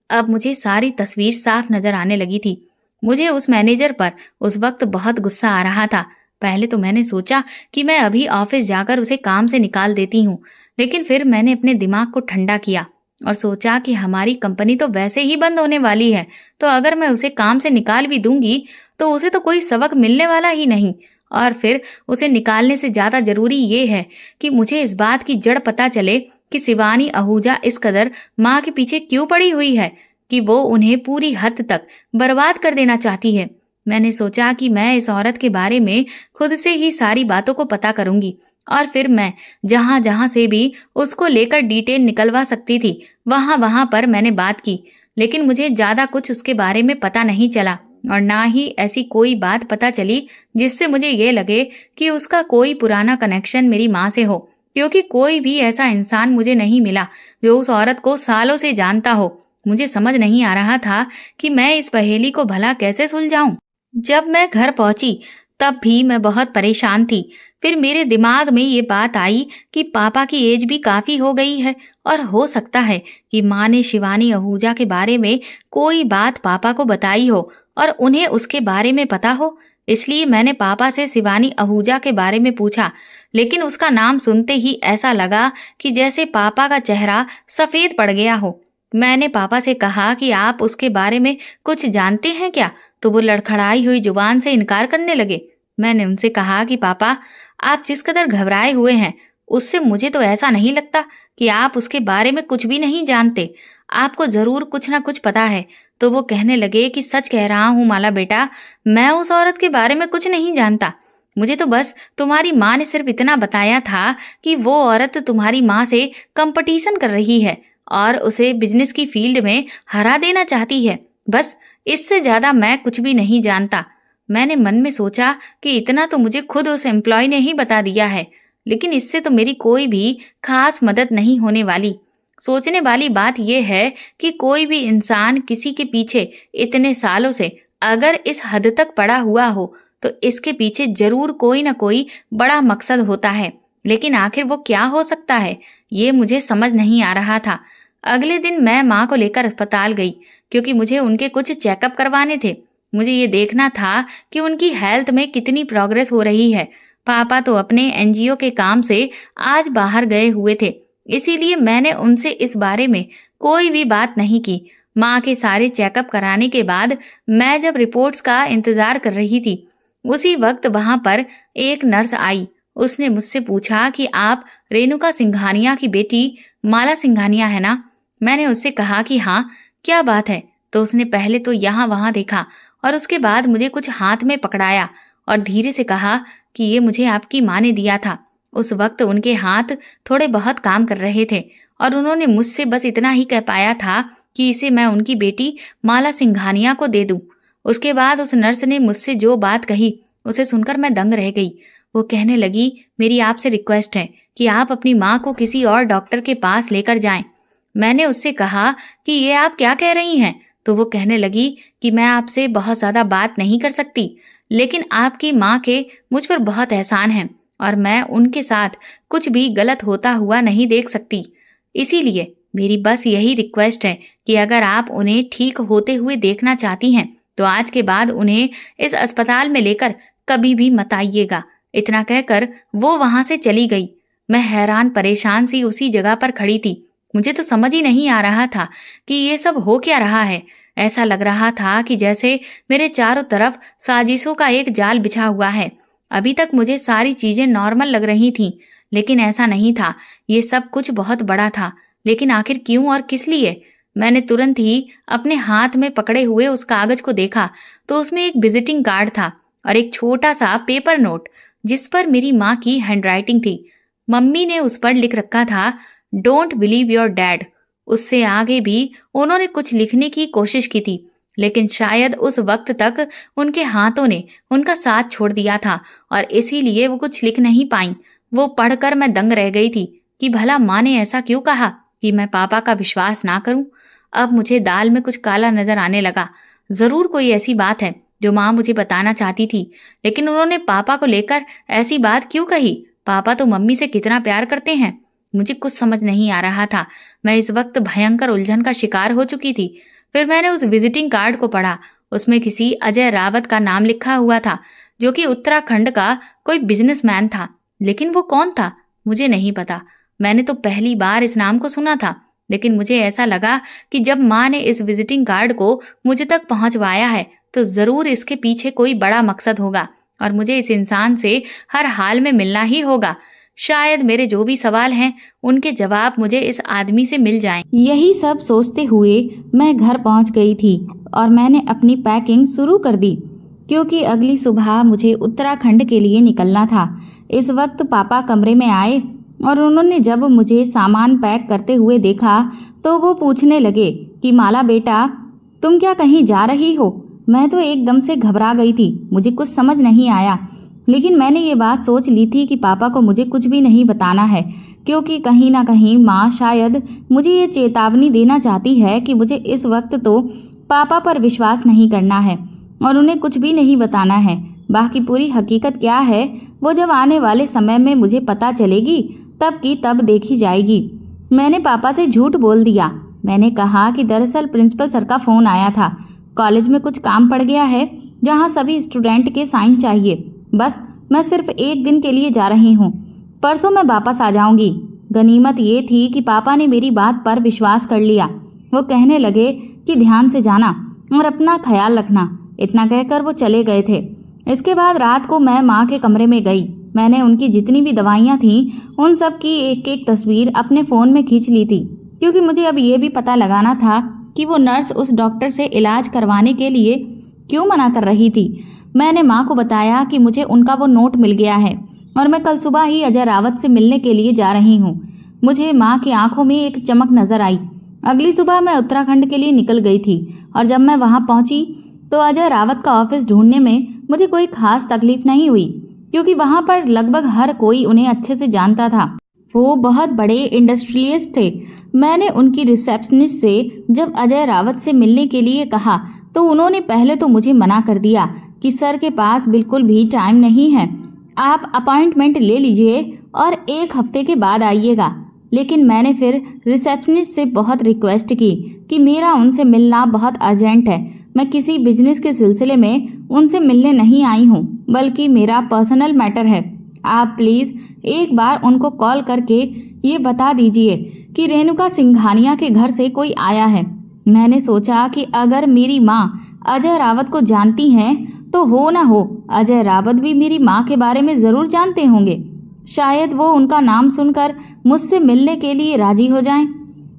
अब मुझे सारी तस्वीर साफ नजर आने लगी थी। मुझे उस मैनेजर पर उस वक्त बहुत गुस्सा आ रहा था। पहले तो मैंने सोचा कि मैं अभी ऑफिस जाकर उसे काम से निकाल देती हूँ, लेकिन फिर मैंने अपने दिमाग को ठंडा किया और सोचा कि हमारी कंपनी तो वैसे ही बंद होने वाली है, तो अगर मैं उसे काम से निकाल भी दूंगी तो उसे तो कोई सबक मिलने वाला ही नहीं। और फिर उसे निकालने से ज्यादा जरूरी ये है कि मुझे इस बात की जड़ पता चले कि शिवानी आहूजा इस कदर माँ के पीछे क्यों पड़ी हुई है कि वो उन्हें पूरी हद तक बर्बाद कर देना चाहती है। मैंने सोचा कि मैं इस औरत के बारे में खुद से ही सारी बातों को पता करूंगी, और फिर मैं जहां जहां से भी उसको लेकर डिटेल निकलवा सकती थी वहां वहां पर मैंने बात की। लेकिन मुझे ज्यादा कुछ उसके बारे में पता नहीं चला, और ना ही ऐसी कोई बात पता चली जिससे मुझे ये लगे कि उसका कोई पुराना कनेक्शन मेरी माँ से हो, क्योंकि कोई भी ऐसा इंसान मुझे नहीं मिला जो उस औरत को सालों से जानता हो। मुझे समझ नहीं आ रहा था कि मैं इस पहेली को भला कैसे सुलझाऊं। जब मैं घर पहुंची तब भी मैं बहुत परेशान थी। फिर मेरे दिमाग में ये बात आई कि पापा की एज भी काफी हो गई है, और हो सकता है कि माँ ने शिवानी आहूजा के बारे में कोई बात पापा को बताई हो और उन्हें उसके बारे में पता हो। इसलिए मैंने पापा से शिवानी आहूजा के बारे में पूछा, लेकिन उसका नाम सुनते ही ऐसा लगा कि जैसे पापा का चेहरा सफेद पड़ गया हो। मैंने पापा से कहा कि आप उसके बारे में कुछ जानते हैं क्या? तो वो लड़खड़ाई हुई जुबान से इनकार करने लगे। मैंने उनसे कहा कि पापा, आप जिस कदर घबराए हुए हैं उससे मुझे तो ऐसा नहीं लगता कि आप उसके बारे में कुछ भी नहीं जानते। आपको जरूर कुछ ना कुछ पता है। तो वो कहने लगे कि सच कह रहा हूँ माला बेटा, मैं उस औरत के बारे में कुछ नहीं जानता। मुझे तो बस तुम्हारी माँ ने सिर्फ इतना बताया था कि वो औरत तुम्हारी माँ से कंपटीशन कर रही है और उसे बिजनेस की फील्ड में हरा देना चाहती है। बस इससे ज्यादा मैं कुछ भी नहीं जानता। मैंने मन में सोचा कि इतना तो मुझे खुद उस एम्प्लॉय ने ही बता दिया है, लेकिन इससे तो मेरी कोई भी खास मदद नहीं होने वाली। सोचने वाली बात यह है कि कोई भी इंसान किसी के पीछे इतने सालों से अगर इस हद तक पड़ा हुआ हो तो इसके पीछे जरूर कोई ना कोई बड़ा मकसद होता है। लेकिन आखिर वो क्या हो सकता है, ये मुझे समझ नहीं आ रहा था। अगले दिन मैं माँ को लेकर अस्पताल गई क्योंकि मुझे उनके कुछ चेकअप करवाने थे। मुझे ये देखना था कि उनकी हेल्थ में कितनी प्रोग्रेस हो रही है। पापा तो अपने एनजीओ के काम से आज बाहर गए हुए थे, इसीलिए मैंने उनसे इस बारे में कोई भी बात नहीं की। माँ के सारे चेकअप कराने के बाद मैं जब रिपोर्ट्स का इंतजार कर रही थी, उसी वक्त वहां पर एक नर्स आई। उसने मुझसे पूछा कि आप रेणुका सिंघानिया की बेटी माला सिंघानिया है ना? मैंने उससे कहा कि हाँ। क्या बात है? तो उसने पहले तो यहाँ वहां देखा और उसके बाद मुझे कुछ हाथ में पकड़ाया और धीरे से कहा कि ये मुझे आपकी माँ ने दिया था। उस वक्त उनके हाथ थोड़े बहुत काम कर रहे थे और उन्होंने मुझसे बस इतना ही कह पाया था कि इसे मैं उनकी बेटी माला सिंघानिया को दे दूं। उसके बाद उस नर्स ने मुझसे जो बात कही उसे सुनकर मैं दंग रह गई। वो कहने लगी, मेरी आपसे रिक्वेस्ट है कि आप अपनी माँ को किसी और डॉक्टर के पास लेकर जाएं। मैंने उससे कहा कि ये आप क्या कह रही हैं? तो वो कहने लगी कि मैं आपसे बहुत ज्यादा बात नहीं कर सकती, लेकिन आपकी माँ के मुझ पर बहुत एहसान है और मैं उनके साथ कुछ भी गलत होता हुआ नहीं देख सकती। इसीलिए मेरी बस यही रिक्वेस्ट है कि अगर आप उन्हें ठीक होते हुए देखना चाहती हैं तो आज के बाद उन्हें इस अस्पताल में लेकर कभी भी मत आइएगा। इतना कहकर वो वहां से चली गई। मैं हैरान परेशान सी उसी जगह पर खड़ी थी। मुझे तो समझ ही नहीं आ रहा था कि ये सब हो क्या रहा है। ऐसा लग रहा था कि जैसे मेरे चारों तरफ साजिशों का एक जाल बिछा हुआ है। अभी तक मुझे सारी चीजें नॉर्मल लग रही थीं, लेकिन ऐसा नहीं था। ये सब कुछ बहुत बड़ा था, लेकिन आखिर क्यों और किस लिए? मैंने तुरंत ही अपने हाथ में पकड़े हुए उस कागज को देखा तो उसमें एक विजिटिंग कार्ड था और एक छोटा सा पेपर नोट जिस पर मेरी माँ की हैंडराइटिंग थी। मम्मी ने उस पर लिख रखा था, डोंट बिलीव योर डैड। उससे आगे भी उन्होंने कुछ लिखने की कोशिश की थी, लेकिन शायद उस वक्त तक उनके हाथों ने उनका साथ छोड़ दिया था और इसीलिए वो कुछ लिख नहीं पाई। वो पढ़कर मैं दंग रह गई थी कि भला माँ ने ऐसा क्यों कहा कि मैं पापा का विश्वास ना करूं। अब मुझे दाल में कुछ काला नजर आने लगा। जरूर कोई ऐसी बात है जो माँ मुझे बताना चाहती थी, लेकिन उन्होंने पापा को लेकर ऐसी बात क्यों कही? पापा तो मम्मी से कितना प्यार करते हैं। मुझे कुछ समझ नहीं आ रहा था। मैं इस वक्त भयंकर उलझन का शिकार हो चुकी थी। फिर मैंने उस विजिटिंग कार्ड को पढ़ा। उसमें किसी अजय रावत का नाम लिखा हुआ था, जो कि उत्तराखंड का कोई बिजनेसमैन था। लेकिन वो कौन था मुझे नहीं पता। मैंने तो पहली बार इस नाम को सुना था, लेकिन मुझे ऐसा लगा कि जब माँ ने इस विजिटिंग कार्ड को मुझे तक पहुंचवाया है तो जरूर इसके पीछे कोई बड़ा मकसद होगा और मुझे इस इंसान से हर हाल में मिलना ही होगा। शायद मेरे जो भी सवाल हैं उनके जवाब मुझे इस आदमी से मिल जाएं। यही सब सोचते हुए मैं घर पहुंच गई थी और मैंने अपनी पैकिंग शुरू कर दी, क्योंकि अगली सुबह मुझे उत्तराखंड के लिए निकलना था। इस वक्त पापा कमरे में आए और उन्होंने जब मुझे सामान पैक करते हुए देखा तो वो पूछने लगे कि माला बेटा, तुम क्या कहीं जा रही हो? मैं तो एकदम से घबरा गई थी। मुझे कुछ समझ नहीं आया, लेकिन मैंने ये बात सोच ली थी कि पापा को मुझे कुछ भी नहीं बताना है, क्योंकि कहीं ना कहीं माँ शायद मुझे ये चेतावनी देना चाहती है कि मुझे इस वक्त तो पापा पर विश्वास नहीं करना है और उन्हें कुछ भी नहीं बताना है। बाकी पूरी हकीकत क्या है वो जब आने वाले समय में मुझे पता चलेगी तब की तब देखी जाएगी। मैंने पापा से झूठ बोल दिया। मैंने कहा कि दरअसल प्रिंसिपल सर का फ़ोन आया था, कॉलेज में कुछ काम पड़ गया है जहाँ सभी स्टूडेंट के साइन चाहिए। बस मैं सिर्फ 1 दिन के लिए जा रही हूँ, परसों मैं वापस आ जाऊंगी। गनीमत ये थी कि पापा ने मेरी बात पर विश्वास कर लिया। वो कहने लगे कि ध्यान से जाना और अपना ख्याल रखना। इतना कहकर वो चले गए थे। इसके बाद रात को मैं माँ के कमरे में गई। मैंने उनकी जितनी भी दवाइयाँ थीं उन सब की एक एक तस्वीर अपने फ़ोन में खींच ली थी, क्योंकि मुझे अब ये भी पता लगाना था कि वो नर्स उस डॉक्टर से इलाज करवाने के लिए क्यों मना कर रही थी। मैंने माँ को बताया कि मुझे उनका वो नोट मिल गया है और मैं कल सुबह ही अजय रावत से मिलने के लिए जा रही हूँ। मुझे माँ की आंखों में एक चमक नजर आई। अगली सुबह मैं उत्तराखंड के लिए निकल गई थी और जब मैं वहाँ पहुँची तो अजय रावत का ऑफिस ढूंढने में मुझे कोई खास तकलीफ नहीं हुई, क्योंकि वहाँ पर लगभग हर कोई उन्हें अच्छे से जानता था। वो बहुत बड़े इंडस्ट्रियलिस्ट थे। मैंने उनकी रिसेप्शनिस्ट से जब अजय रावत से मिलने के लिए कहा तो उन्होंने पहले तो मुझे मना कर दिया कि सर के पास बिल्कुल भी टाइम नहीं है, आप अपॉइंटमेंट ले लीजिए और 1 हफ्ते के बाद आइएगा। लेकिन मैंने फिर रिसेप्शनिस्ट से बहुत रिक्वेस्ट की कि मेरा उनसे मिलना बहुत अर्जेंट है। मैं किसी बिजनेस के सिलसिले में उनसे मिलने नहीं आई हूँ, बल्कि मेरा पर्सनल मैटर है। आप प्लीज़ एक बार उनको कॉल करके ये बता दीजिए कि रेणुका सिंघानिया के घर से कोई आया है। मैंने सोचा कि अगर मेरी माँ अजय रावत को जानती हैं तो हो ना हो अजय रावत भी मेरी माँ के बारे में ज़रूर जानते होंगे। शायद वो उनका नाम सुनकर मुझसे मिलने के लिए राजी हो जाएं।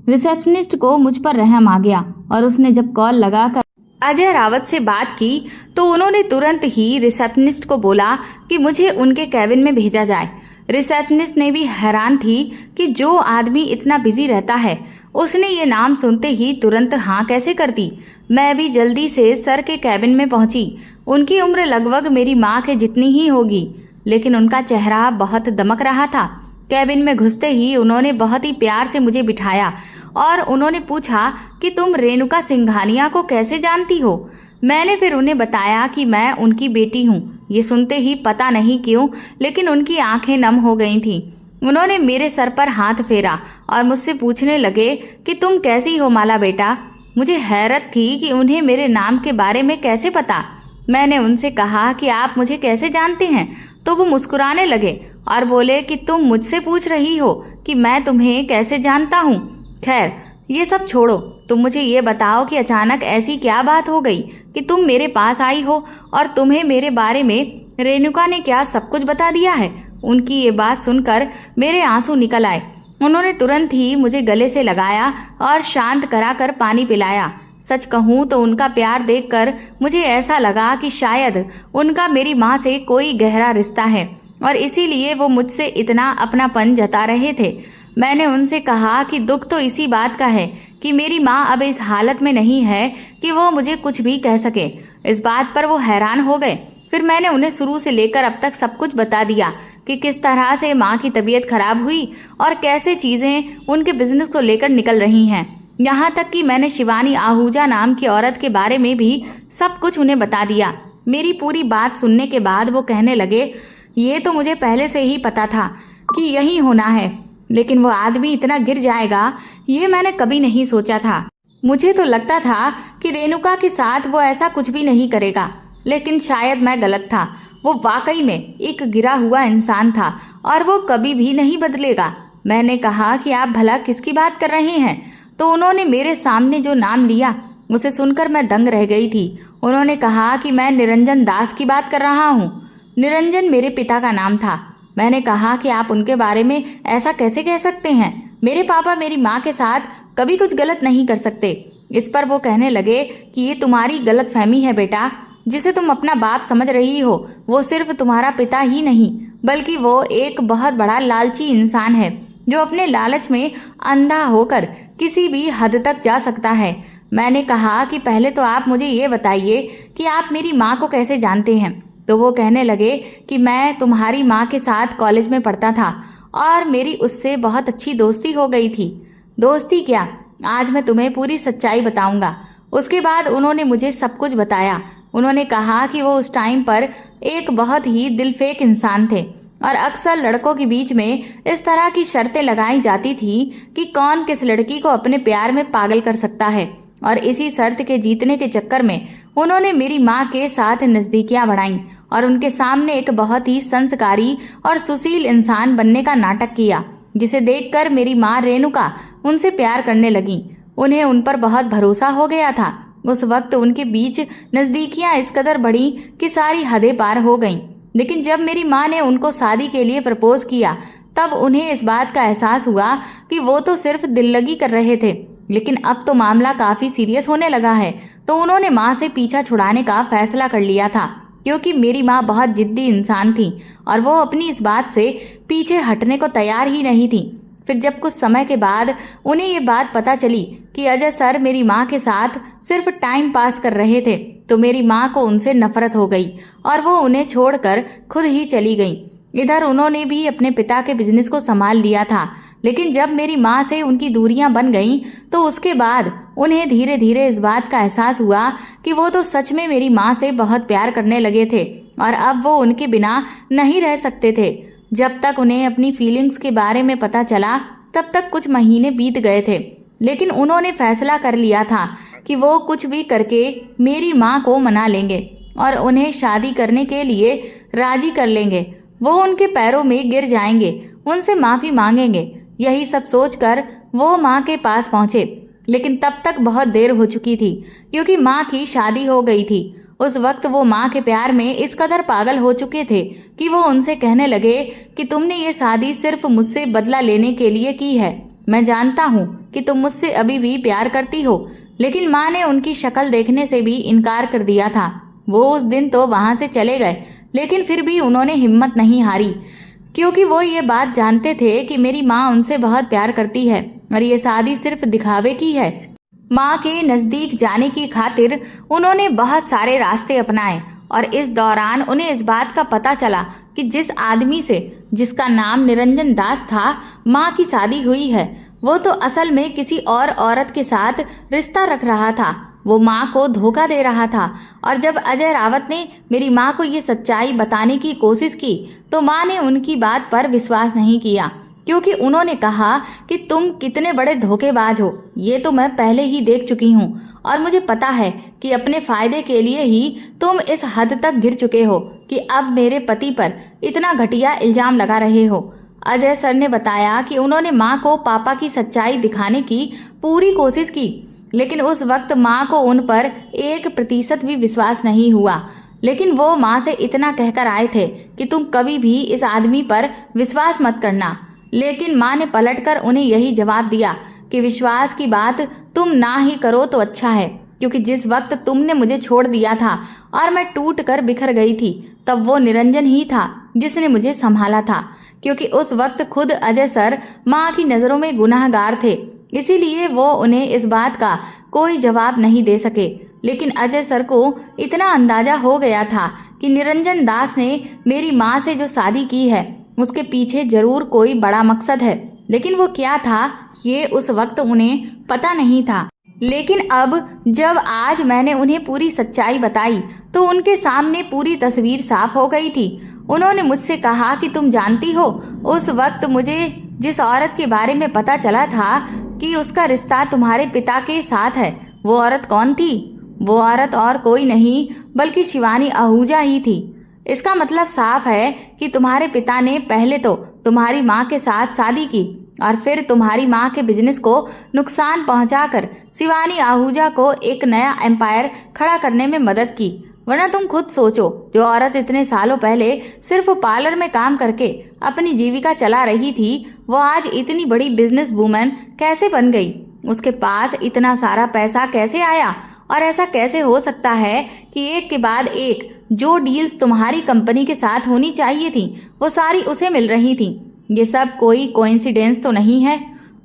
रिसेप्शनिस्ट को मुझ पर रहम आ गया और उसने जब कॉल लगाकर अजय रावत से बात की तो उन्होंने तुरंत ही रिसेप्शनिस्ट को बोला कि मुझे उनके कैबिन में भेजा जाए। रिसेप्शनिस्ट ने भी हैरान थी कि जो आदमी इतना बिजी रहता है उसने ये नाम सुनते ही तुरंत हाँ कैसे कर दी। मैं भी जल्दी से सर के कैबिन में पहुंची। उनकी उम्र लगभग मेरी माँ के जितनी ही होगी, लेकिन उनका चेहरा बहुत दमक रहा था। कैबिन में घुसते ही उन्होंने बहुत ही प्यार से मुझे बिठाया और उन्होंने पूछा कि तुम रेणुका सिंघानिया को कैसे जानती हो। मैंने फिर उन्हें बताया कि मैं उनकी बेटी हूँ। ये सुनते ही पता नहीं क्यों लेकिन उनकी आंखें नम हो गई थीं। उन्होंने मेरे सर पर हाथ फेरा और मुझसे पूछने लगे कि तुम कैसी हो माला बेटा। मुझे हैरत थी कि उन्हें मेरे नाम के बारे में कैसे पता। मैंने उनसे कहा कि आप मुझे कैसे जानते हैं, तो वो मुस्कुराने लगे और बोले कि तुम मुझसे पूछ रही हो कि मैं तुम्हें कैसे जानता हूँ। खैर ये सब छोड़ो, तुम मुझे ये बताओ कि अचानक ऐसी क्या बात हो गई कि तुम मेरे पास आई हो और तुम्हें मेरे बारे में रेणुका ने क्या सब कुछ बता दिया है। उनकी ये बात सुनकर मेरे आंसू निकल आए। उन्होंने तुरंत ही मुझे गले से लगाया और शांत कराकर पानी पिलाया। सच कहूँ तो उनका प्यार देखकर मुझे ऐसा लगा कि शायद उनका मेरी माँ से कोई गहरा रिश्ता है और इसीलिए वो मुझसे इतना अपनापन जता रहे थे। मैंने उनसे कहा कि दुख तो इसी बात का है कि मेरी माँ अब इस हालत में नहीं है कि वो मुझे कुछ भी कह सके। इस बात पर वो हैरान हो गए। फिर मैंने उन्हें शुरू से लेकर अब तक सब कुछ बता दिया कि किस तरह से माँ की तबीयत खराब हुई और कैसे चीज़ें उनके बिजनेस को लेकर निकल रही हैं। यहाँ तक कि मैंने शिवानी आहूजा नाम की औरत के बारे में भी सब कुछ उन्हें बता दिया। मेरी पूरी बात सुनने के बाद वो कहने लगे, ये तो मुझे पहले से ही पता था कि यही होना है, लेकिन वो आदमी इतना गिर जाएगा ये मैंने कभी नहीं सोचा था। मुझे तो लगता था कि रेणुका के साथ वो ऐसा कुछ भी नहीं करेगा, लेकिन शायद मैं गलत था। वो वाकई में एक गिरा हुआ इंसान था और वो कभी भी नहीं बदलेगा। मैंने कहा कि आप भला किसकी बात कर रहे हैं, तो उन्होंने मेरे सामने जो नाम लिया उसे सुनकर मैं दंग रह गई थी। उन्होंने कहा कि मैं निरंजन दास की बात कर रहा हूँ। निरंजन मेरे पिता का नाम था। मैंने कहा कि आप उनके बारे में ऐसा कैसे कह सकते हैं, मेरे पापा मेरी माँ के साथ कभी कुछ गलत नहीं कर सकते। इस पर वो कहने लगे कि ये तुम्हारी गलत फहमी है बेटा। जिसे तुम अपना बाप समझ रही हो वो सिर्फ तुम्हारा पिता ही नहीं बल्कि वो एक बहुत बड़ा लालची इंसान है जो अपने लालच में अंधा होकर किसी भी हद तक जा सकता है। मैंने कहा कि पहले तो आप मुझे ये बताइए कि आप मेरी माँ को कैसे जानते हैं। तो वो कहने लगे कि मैं तुम्हारी माँ के साथ कॉलेज में पढ़ता था और मेरी उससे बहुत अच्छी दोस्ती हो गई थी। दोस्ती क्या, आज मैं तुम्हें पूरी सच्चाई बताऊंगा। उसके बाद उन्होंने मुझे सब कुछ बताया। उन्होंने कहा कि वो उस टाइम पर एक बहुत ही दिलफेक इंसान थे और अक्सर लड़कों के बीच में इस तरह की शर्तें लगाई जाती थी कि कौन किस लड़की को अपने प्यार में पागल कर सकता है, और इसी शर्त के जीतने के चक्कर में उन्होंने मेरी माँ के साथ नज़दीकियाँ बढ़ाईं और उनके सामने एक बहुत ही संस्कारी और सुशील इंसान बनने का नाटक किया, जिसे देखकर मेरी माँ रेणुका उनसे प्यार करने लगी। उन्हें उन पर बहुत भरोसा हो गया था। उस वक्त उनके बीच नज़दीकियाँ इस कदर बढ़ी कि सारी हदें पार हो गईं। लेकिन जब मेरी माँ ने उनको शादी के लिए प्रपोज किया, तब उन्हें इस बात का एहसास हुआ कि वो तो सिर्फ दिल लगी कर रहे थे, लेकिन अब तो मामला काफ़ी सीरियस होने लगा है। तो उन्होंने माँ से पीछा छुड़ाने का फैसला कर लिया था, क्योंकि मेरी माँ बहुत जिद्दी इंसान थी और वो अपनी इस बात से पीछे हटने को तैयार ही नहीं थी। फिर जब कुछ समय के बाद उन्हें ये बात पता चली कि अजय सर मेरी माँ के साथ सिर्फ टाइम पास कर रहे थे, तो मेरी माँ को उनसे नफरत हो गई और वो उन्हें छोड़कर खुद ही चली गई। इधर उन्होंने भी अपने पिता के बिजनेस को संभाल लिया था, लेकिन जब मेरी माँ से उनकी दूरियां बन गईं, तो उसके बाद उन्हें धीरे धीरे इस बात का एहसास हुआ कि वो तो सच में मेरी माँ से बहुत प्यार करने लगे थे और अब वो उनके बिना नहीं रह सकते थे। जब तक उन्हें अपनी फीलिंग्स के बारे में पता चला, तब तक कुछ महीने बीत गए थे, लेकिन उन्होंने फैसला कर लिया था कि वो कुछ भी करके मेरी माँ को मना लेंगे और उन्हें शादी करने के लिए राजी कर लेंगे। वो उनके पैरों में गिर जाएंगे, उनसे माफ़ी मांगेंगे। यही सब सोचकर वो माँ के पास पहुँचे, लेकिन तब तक बहुत देर हो चुकी थी, क्योंकि माँ की शादी हो गई थी। उस वक्त वो माँ के प्यार में इस कदर पागल हो चुके थे कि वो उनसे कहने लगे कि तुमने ये शादी सिर्फ मुझसे बदला लेने के लिए की है। मैं जानता हूँ कि तुम मुझसे अभी भी प्यार करती हो। लेकिन माँ ने उनकी शक्ल देखने से भी इनकार कर दिया था। वो उस दिन तो वहाँ से चले गए, लेकिन फिर भी उन्होंने हिम्मत नहीं हारी, क्योंकि वो ये बात जानते थे कि मेरी माँ उनसे बहुत प्यार करती है और ये शादी सिर्फ दिखावे की है। माँ के नज़दीक जाने की खातिर उन्होंने बहुत सारे रास्ते अपनाए और इस दौरान उन्हें इस बात का पता चला कि जिस आदमी से, जिसका नाम निरंजन दास था, माँ की शादी हुई है, वो तो असल में किसी और औरत के साथ रिश्ता रख रहा था। वो माँ को धोखा दे रहा था। और जब अजय रावत ने मेरी माँ को ये सच्चाई बताने की कोशिश की, तो माँ ने उनकी बात पर विश्वास नहीं किया, क्योंकि उन्होंने कहा कि तुम कितने बड़े धोखेबाज हो, ये तो मैं पहले ही देख चुकी हूँ और मुझे पता है कि अपने फायदे के लिए ही तुम इस हद तक गिर चुके हो कि अब मेरे पति पर इतना घटिया इल्जाम लगा रहे हो। अजय सर ने बताया कि उन्होंने माँ को पापा की सच्चाई दिखाने की पूरी कोशिश की, लेकिन उस वक्त माँ को उन पर 1% भी विश्वास नहीं हुआ। लेकिन वो माँ से इतना कहकर आए थे कि तुम कभी भी इस आदमी पर विश्वास मत करना। लेकिन माँ ने पलटकर उन्हें यही जवाब दिया कि विश्वास की बात तुम ना ही करो तो अच्छा है, क्योंकि जिस वक्त तुमने मुझे छोड़ दिया था और मैं टूट कर बिखर गई थी, तब वो निरंजन ही था जिसने मुझे संभाला था, क्योंकि उस वक्त खुद अजय सर माँ की नज़रों में गुनाहगार थे। इसीलिए वो उन्हें इस बात का कोई जवाब नहीं दे सके। लेकिन अजय सर को इतना अंदाजा हो गया था कि निरंजन दास ने मेरी माँ से जो शादी की है, उसके पीछे जरूर कोई बड़ा मकसद है, लेकिन वो क्या था ये उस वक्त उन्हें पता नहीं था। लेकिन अब जब आज मैंने उन्हें पूरी सच्चाई बताई, तो उनके सामने पूरी तस्वीर साफ हो गई थी। उन्होंने मुझसे कहा कि तुम जानती हो, उस वक्त मुझे जिस औरत के बारे में पता चला था कि उसका रिश्ता तुम्हारे पिता के साथ है, वो औरत कौन थी? वो औरत और कोई नहीं बल्कि शिवानी आहूजा ही थी। इसका मतलब साफ है कि तुम्हारे पिता ने पहले तो तुम्हारी माँ के साथ शादी की और फिर तुम्हारी माँ के बिजनेस को नुकसान पहुंचाकर शिवानी आहूजा को एक नया एम्पायर खड़ा करने में मदद की। वरना तुम खुद सोचो, जो औरत इतने सालों पहले सिर्फ पार्लर में काम करके अपनी जीविका चला रही थी, वो आज इतनी बड़ी बिजनेस वूमन कैसे बन गई? उसके पास इतना सारा पैसा कैसे आया? और ऐसा कैसे हो सकता है कि एक के बाद एक जो डील्स तुम्हारी कंपनी के साथ होनी चाहिए थी, वो सारी उसे मिल रही थी? ये सब कोई कोइंसिडेंस तो नहीं है।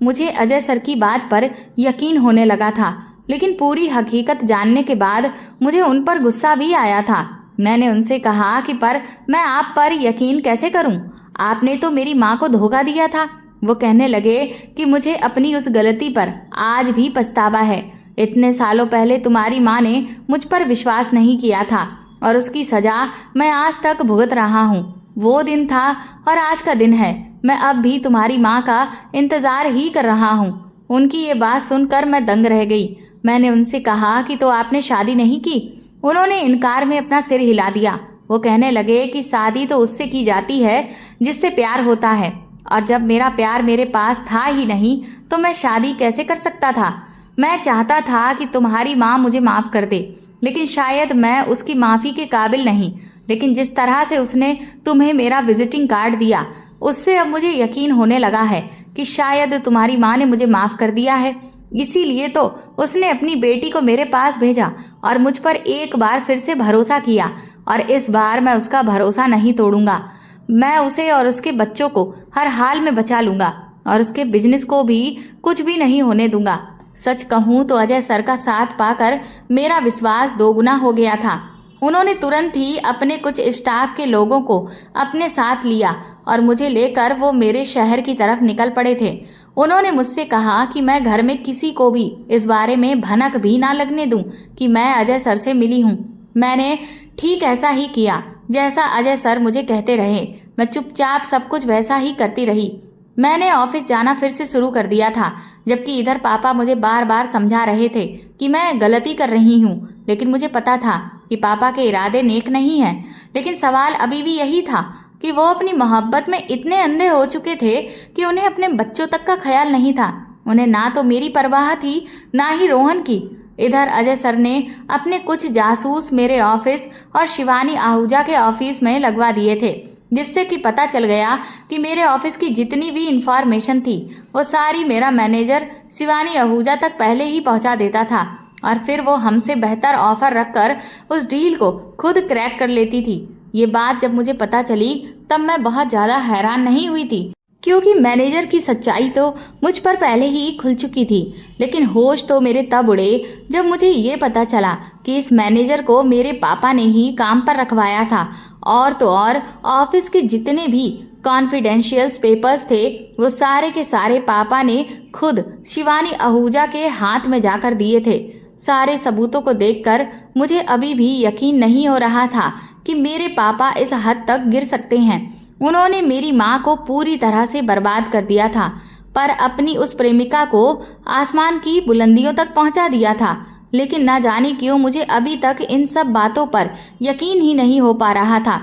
मुझे अजय सर की बात पर यकीन होने लगा था, लेकिन पूरी हकीकत जानने के बाद मुझे उन पर गुस्सा भी आया था। मैंने उनसे कहा कि पर मैं आप पर यकीन कैसे करूं? आपने तो मेरी माँ को धोखा दिया था। वो कहने लगे कि मुझे अपनी उस गलती पर आज भी पछतावा है। इतने सालों पहले तुम्हारी माँ ने मुझ पर विश्वास नहीं किया था और उसकी सजा मैं आज तक भुगत रहा हूँ। वो दिन था और आज का दिन है। मैं अब भी तुम्हारी माँ का इंतजार ही कर रहा हूँ। उनकी ये बात सुनकर मैं दंग रह गई। मैंने उनसे कहा कि तो आपने शादी नहीं की? उन्होंने इनकार में अपना सिर हिला दिया। वो कहने लगे कि शादी तो उससे की जाती है जिससे प्यार होता है, और जब मेरा प्यार मेरे पास था ही नहीं तो मैं शादी कैसे कर सकता था। मैं चाहता था कि तुम्हारी माँ मुझे माफ़ कर दे, लेकिन शायद मैं उसकी माफ़ी के काबिल नहीं। लेकिन जिस तरह से उसने तुम्हें मेरा विजिटिंग कार्ड दिया, उससे अब मुझे यकीन होने लगा है कि शायद तुम्हारी माँ ने मुझे माफ़ कर दिया है। इसीलिए तो उसने अपनी बेटी को मेरे पास भेजा और मुझ पर एक बार फिर से भरोसा किया, और इस बार मैं उसका भरोसा नहीं तोड़ूंगा। मैं उसे और उसके बच्चों को हर हाल में बचा लूंगा और उसके बिजनेस को भी कुछ भी नहीं होने दूंगा। सच कहूँ तो अजय सर का साथ पाकर मेरा विश्वास दोगुना हो गया था। उन्होंने तुरंत ही अपने कुछ स्टाफ के लोगों को अपने साथ लिया और मुझे लेकर वो मेरे शहर की तरफ निकल पड़े थे। उन्होंने मुझसे कहा कि मैं घर में किसी को भी इस बारे में भनक भी ना लगने दूं कि मैं अजय सर से मिली हूं। मैंने ठीक ऐसा ही किया जैसा अजय सर मुझे कहते रहे। मैं चुपचाप सब कुछ वैसा ही करती रही। मैंने ऑफिस जाना फिर से शुरू कर दिया था, जबकि इधर पापा मुझे बार बार समझा रहे थे कि मैं गलती कर रही हूँ। लेकिन मुझे पता था कि पापा के इरादे नेक नहीं हैं। लेकिन सवाल अभी भी यही था कि वो अपनी मोहब्बत में इतने अंधे हो चुके थे कि उन्हें अपने बच्चों तक का ख्याल नहीं था। उन्हें ना तो मेरी परवाह थी, ना ही रोहन की। इधर अजय सर ने अपने कुछ जासूस मेरे ऑफिस और शिवानी आहूजा के ऑफिस में लगवा दिए थे, जिससे कि पता चल गया कि मेरे ऑफिस की जितनी भी इंफॉर्मेशन थी वो सारी मेरा मैनेजर शिवानी आहूजा तक पहले ही पहुंचा देता था, और फिर वो हमसे बेहतर ऑफर रखकर उस डील को खुद क्रैक कर लेती थी। ये बात जब मुझे पता चली तब मैं बहुत ज़्यादा हैरान नहीं हुई थी, क्योंकि मैनेजर की सच्चाई तो मुझ पर पहले ही खुल चुकी थी। लेकिन होश तो मेरे तब उड़े जब मुझे ये पता चला कि इस मैनेजर को मेरे पापा ने ही काम पर रखवाया था, और तो और ऑफिस के जितने भी कॉन्फिडेंशियल पेपर्स थे वो सारे के सारे पापा ने खुद शिवानी आहूजा के हाथ में जाकर दिए थे। सारे सबूतों को देखकर मुझे अभी भी यकीन नहीं हो रहा था कि मेरे पापा इस हद तक गिर सकते हैं। उन्होंने मेरी माँ को पूरी तरह से बर्बाद कर दिया था, पर अपनी उस प्रेमिका को आसमान की बुलंदियों तक पहुंचा दिया था। लेकिन ना जाने क्यों मुझे अभी तक इन सब बातों पर यकीन ही नहीं हो पा रहा था।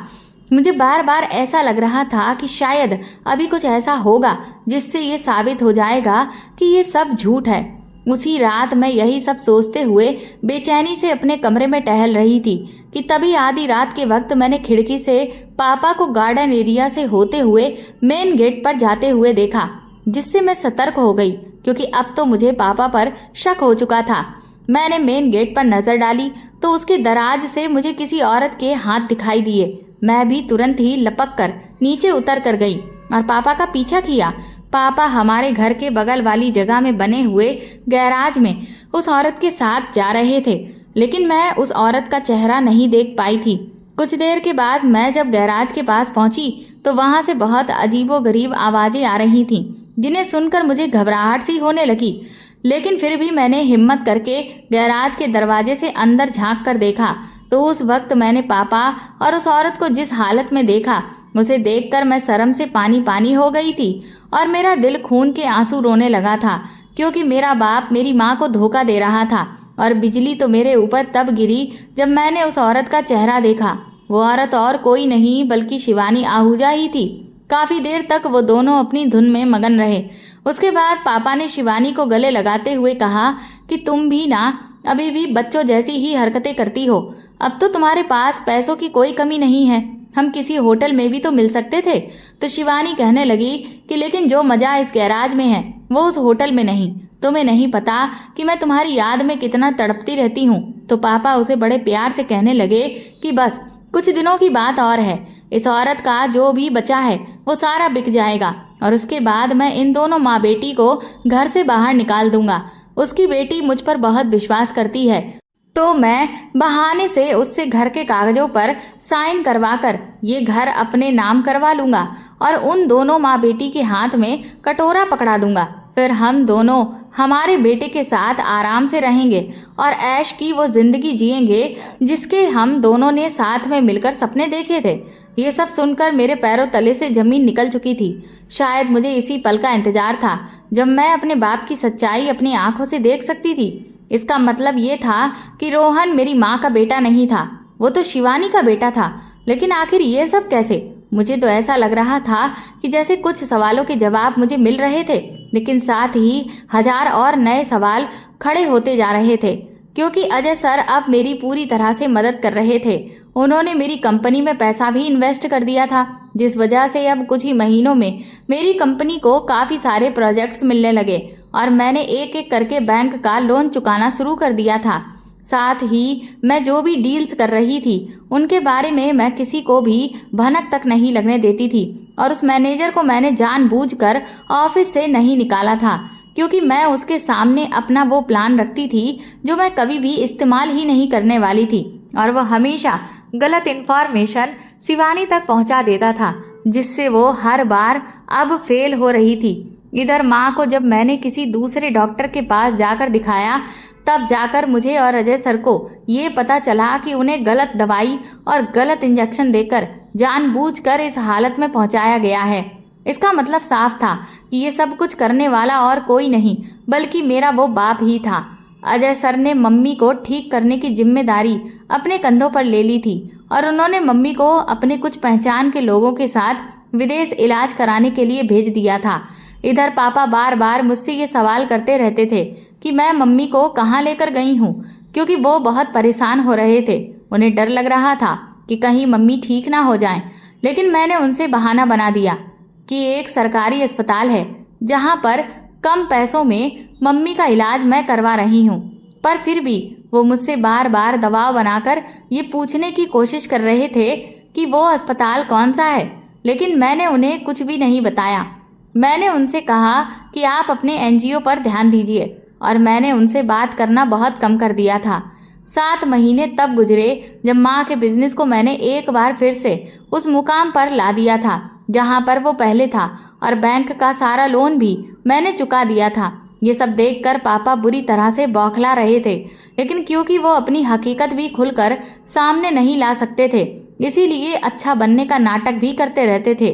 मुझे बार बार ऐसा लग रहा था कि शायद अभी कुछ ऐसा होगा जिससे ये साबित हो जाएगा कि ये सब झूठ है। उसी रात मैं यही सब सोचते हुए बेचैनी से अपने कमरे में टहल रही थी कि तभी आधी रात के वक्त मैंने खिड़की से पापा को गार्डन एरिया से होते हुए मेन गेट पर जाते हुए देखा, जिससे मैं सतर्क हो गई, क्योंकि अब तो मुझे पापा पर शक हो चुका था। मैंने मेन गेट पर नजर डाली तो उसके दराज से मुझे किसी औरत के हाथ दिखाई दिए। मैं भी तुरंत ही लपक कर नीचे उतर कर गई और पापा का पीछा किया। पापा हमारे घर के बगल वाली जगह में बने हुए गैराज में उस औरत के साथ जा रहे थे, लेकिन मैं उस औरत का चेहरा नहीं देख पाई थी। कुछ देर के बाद मैं जब गैराज के पास पहुंची तो वहां से बहुत अजीबोगरीब आवाजें आ रही थीं, जिन्हें सुनकर मुझे घबराहट सी होने लगी। लेकिन फिर भी मैंने हिम्मत करके गैराज के दरवाजे से अंदर झांक कर देखा तो उस वक्त मैंने पापा और उस औरत को जिस हालत में देखा, उसे देखकर मैं शर्म से पानी पानी हो गई थी और मेरा दिल खून के आंसू रोने लगा था, क्योंकि मेरा बाप मेरी माँ को धोखा दे रहा था। और बिजली तो मेरे ऊपर तब गिरी जब मैंने उस औरत का चेहरा देखा। वो औरत और कोई नहीं बल्कि शिवानी आहूजा ही थी। काफी देर तक वो दोनों अपनी धुन में मगन रहे। उसके बाद पापा ने शिवानी को गले लगाते हुए कहा कि तुम भी ना अभी भी बच्चों जैसी ही हरकतें करती हो। अब तो तुम्हारे पास पैसों की कोई कमी नहीं है, हम किसी होटल में भी तो मिल सकते थे। तो शिवानी कहने लगी कि लेकिन जो मजा इस गैराज में है वो उस होटल में नहीं। तुम्हें नहीं पता कि मैं तुम्हारी याद में कितना तड़पती रहती हूँ। तो पापा उसे बड़े प्यार से कहने लगे कि बस कुछ दिनों की बात और है, इस औरत का जो भी बचा है वो सारा बिक जाएगा और उसके बाद मैं इन दोनों माँ बेटी को घर से बाहर निकाल दूंगा। उसकी बेटी मुझ पर बहुत विश्वास करती है, तो मैं बहाने से उससे घर के कागजों पर साइन करवाकर ये घर अपने नाम करवा लूंगा और उन दोनों माँ बेटी के हाथ में कटोरा पकड़ा दूंगा। फिर हम दोनों हमारे बेटे के साथ आराम से रहेंगे और ऐश की वो जिंदगी जिएंगे जिसके हम दोनों ने साथ में मिलकर सपने देखे थे। ये सब सुनकर मेरे पैरों तले से जमीन निकल चुकी थी। शायद मुझे इसी पल का इंतजार था जब मैं अपने बाप की सच्चाई अपनी आंखों से देख सकती थी। इसका मतलब ये था कि रोहन मेरी माँ का बेटा नहीं था, वो तो शिवानी का बेटा था। लेकिन आखिर ये सब कैसे? मुझे तो ऐसा लग रहा था कि जैसे कुछ सवालों के जवाब मुझे मिल रहे थे, लेकिन साथ ही हजार और नए सवाल खड़े होते जा रहे थे, क्योंकि अजय सर अब मेरी पूरी तरह से मदद कर रहे थे। उन्होंने मेरी कंपनी में पैसा भी इन्वेस्ट कर दिया था, जिस वजह से अब कुछ ही महीनों में मेरी कंपनी को काफ़ी सारे प्रोजेक्ट्स मिलने लगे और मैंने एक एक करके बैंक का लोन चुकाना शुरू कर दिया था। साथ ही मैं जो भी डील्स कर रही थी उनके बारे में मैं किसी को भी भनक तक नहीं लगने देती थी, और उस मैनेजर को मैंने जानबूझकर ऑफिस से नहीं निकाला था, क्योंकि मैं उसके सामने अपना वो प्लान रखती थी जो मैं कभी भी इस्तेमाल ही नहीं करने वाली थी, और वह हमेशा गलत इन्फॉर्मेशन शिवानी तक पहुंचा देता था, जिससे वो हर बार अब फेल हो रही थी। इधर माँ को जब मैंने किसी दूसरे डॉक्टर के पास जाकर दिखाया, तब जाकर मुझे और अजय सर को ये पता चला कि उन्हें गलत दवाई और गलत इंजेक्शन देकर जानबूझकर इस हालत में पहुंचाया गया है। इसका मतलब साफ था कि ये सब कुछ करने वाला और कोई नहीं बल्कि मेरा वो बाप ही था। अजय सर ने मम्मी को ठीक करने की जिम्मेदारी अपने कंधों पर ले ली थी और उन्होंने मम्मी को अपने कुछ पहचान के लोगों के साथ विदेश इलाज कराने के लिए भेज दिया था। इधर पापा बार बार मुझसे ये सवाल करते रहते थे कि मैं मम्मी को कहाँ लेकर गई हूँ, क्योंकि वो बहुत परेशान हो रहे थे। उन्हें डर लग रहा था कि कहीं मम्मी ठीक ना हो जाएं। लेकिन मैंने उनसे बहाना बना दिया कि एक सरकारी अस्पताल है जहाँ पर कम पैसों में मम्मी का इलाज मैं करवा रही हूँ। पर फिर भी वो मुझसे बार बार दबाव बनाकर ये पूछने की कोशिश कर रहे थे कि वो अस्पताल कौन सा है, लेकिन मैंने उन्हें कुछ भी नहीं बताया। मैंने उनसे कहा कि आप अपने एनजीओ पर ध्यान दीजिए, और मैंने उनसे बात करना बहुत कम कर दिया था। 7 महीने तब गुजरे जब माँ के बिजनेस को मैंने एक बार फिर से उस मुकाम पर ला दिया था जहाँ पर वो पहले था, और बैंक का सारा लोन भी मैंने चुका दिया था। ये सब देखकर पापा बुरी तरह से बौखला रहे थे, लेकिन क्योंकि वो अपनी हकीकत भी खुलकर सामने नहीं ला सकते थे, इसीलिए अच्छा बनने का नाटक भी करते रहते थे।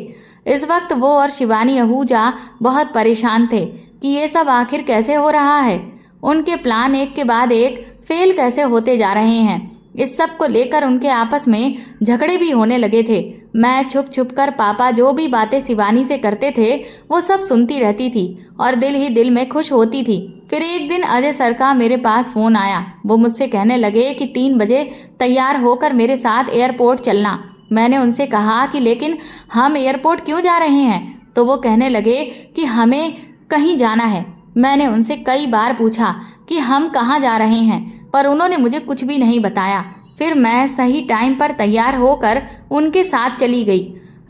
इस वक्त वो और शिवानी आहूजा बहुत परेशान थे कि ये सब आखिर कैसे हो रहा है। उनके प्लान एक के बाद एक फेल कैसे होते जा रहे हैं। इस सब को लेकर उनके आपस में झगड़े भी होने लगे थे। मैं छुप छुप कर पापा जो भी बातें शिवानी से करते थे वो सब सुनती रहती थी और दिल ही दिल में खुश होती थी। फिर एक दिन अजय सर का मेरे पास फ़ोन आया। वो मुझसे कहने लगे कि 3 बजे तैयार होकर मेरे साथ एयरपोर्ट चलना। मैंने उनसे कहा कि लेकिन हम एयरपोर्ट क्यों जा रहे हैं? तो वो कहने लगे कि हमें कहीं जाना है। मैंने उनसे कई बार पूछा कि हम कहाँ जा रहे हैं, पर उन्होंने मुझे कुछ भी नहीं बताया। फिर मैं सही टाइम पर तैयार होकर उनके साथ चली गई।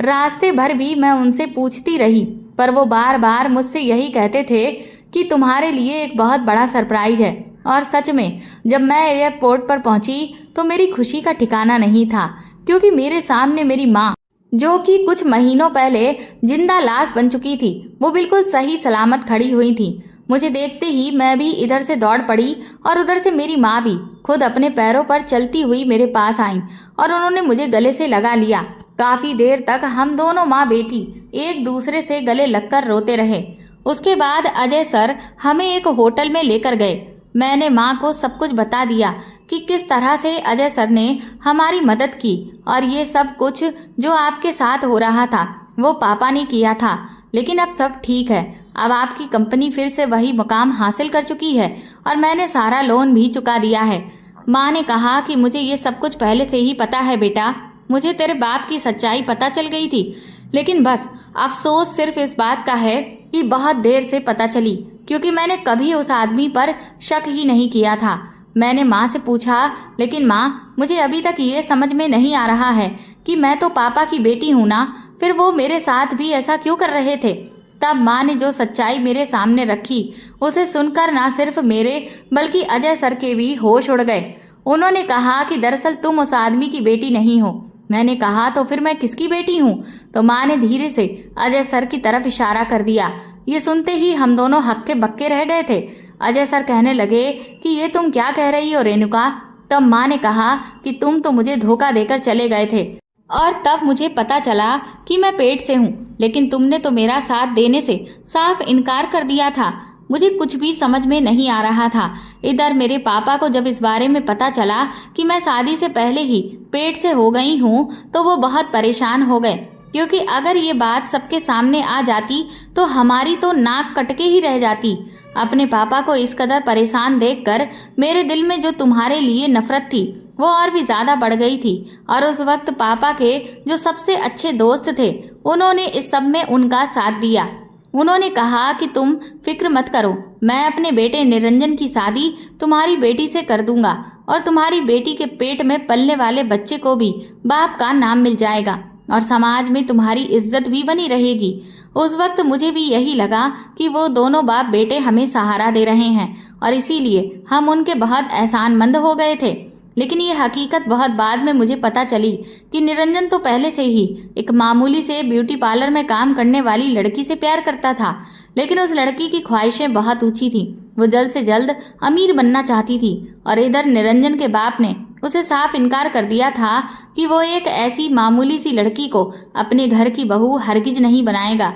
रास्ते भर भी मैं उनसे पूछती रही, पर वो बार बार मुझसे यही कहते थे कि तुम्हारे लिए एक बहुत बड़ा सरप्राइज है। और सच में जब मैं एयरपोर्ट पर पहुंची तो मेरी खुशी का ठिकाना नहीं था, क्योंकि मेरे सामने मेरी माँ, जो कि कुछ महीनों पहले जिंदा लाश बन चुकी थी, वो बिल्कुल सही सलामत खड़ी हुई थी। मुझे देखते ही मैं भी इधर से दौड़ पड़ी और उधर से मेरी माँ भी खुद अपने पैरों पर चलती हुई मेरे पास आई और उन्होंने मुझे गले से लगा लिया। काफ़ी देर तक हम दोनों माँ बेटी एक दूसरे से गले लगकर रोते रहे। उसके बाद अजय सर हमें एक होटल में लेकर गए। मैंने माँ को सब कुछ बता दिया कि किस तरह से अजय सर ने हमारी मदद की, और ये सब कुछ जो आपके साथ हो रहा था वो पापा ने किया था। लेकिन अब सब ठीक है, अब आपकी कंपनी फिर से वही मुकाम हासिल कर चुकी है और मैंने सारा लोन भी चुका दिया है। माँ ने कहा कि मुझे ये सब कुछ पहले से ही पता है बेटा, मुझे तेरे बाप की सच्चाई पता चल गई थी, लेकिन बस अफसोस सिर्फ इस बात का है कि बहुत देर से पता चली, क्योंकि मैंने कभी उस आदमी पर शक ही नहीं किया था। मैंने माँ से पूछा, लेकिन माँ मुझे अभी तक ये समझ में नहीं आ रहा है कि मैं तो पापा की बेटी हूँ ना, फिर वो मेरे साथ भी ऐसा क्यों कर रहे थे? तब माँ ने जो सच्चाई मेरे सामने रखी उसे सुनकर ना सिर्फ मेरे बल्कि अजय सर के भी होश उड़ गए। उन्होंने कहा कि दरअसल तुम उस आदमी की बेटी नहीं हो। मैंने कहा तो फिर मैं किसकी बेटी हूँ? तो माँ ने धीरे से अजय सर की तरफ इशारा कर दिया। ये सुनते ही हम दोनों हक्के बक्के रह गए थे। अजय सर कहने लगे कि ये तुम क्या कह रही हो रेणुका? तब माँ ने कहा कि तुम तो मुझे धोखा देकर चले गए थे और तब मुझे पता चला कि मैं पेट से हूँ, लेकिन तुमने तो मेरा साथ देने से साफ इनकार कर दिया था। मुझे कुछ भी समझ में नहीं आ रहा था इधर मेरे पापा को जब इस बारे में पता चला कि मैं शादी से पहले ही पेट से हो गई हूँ तो वो बहुत परेशान हो गए, क्योंकि अगर ये बात सबके सामने आ जाती तो हमारी तो नाक कटके ही रह जाती। अपने पापा को इस कदर परेशान देखकर मेरे दिल में जो तुम्हारे लिए नफरत थी वो और भी ज़्यादा बढ़ गई थी। और उस वक्त पापा के जो सबसे अच्छे दोस्त थे उन्होंने इस सब में उनका साथ दिया। उन्होंने कहा कि तुम फिक्र मत करो, मैं अपने बेटे निरंजन की शादी तुम्हारी बेटी से कर दूंगा और तुम्हारी बेटी के पेट में पलने वाले बच्चे को भी बाप का नाम मिल जाएगा और समाज में तुम्हारी इज्जत भी बनी रहेगी। उस वक्त मुझे भी यही लगा कि वो दोनों बाप बेटे हमें सहारा दे रहे हैं और इसीलिए हम उनके बहुत एहसानमंद हो गए थे। लेकिन ये हकीकत बहुत बाद में मुझे पता चली कि निरंजन तो पहले से ही एक मामूली से ब्यूटी पार्लर में काम करने वाली लड़की से प्यार करता था, लेकिन उस लड़की की ख्वाहिशें बहुत ऊंची थी। वो जल्द से जल्द अमीर बनना चाहती थी और इधर निरंजन के बाप ने उसे साफ इनकार कर दिया था कि वो एक ऐसी मामूली सी लड़की को अपने घर की बहू हरगिज नहीं बनाएगा।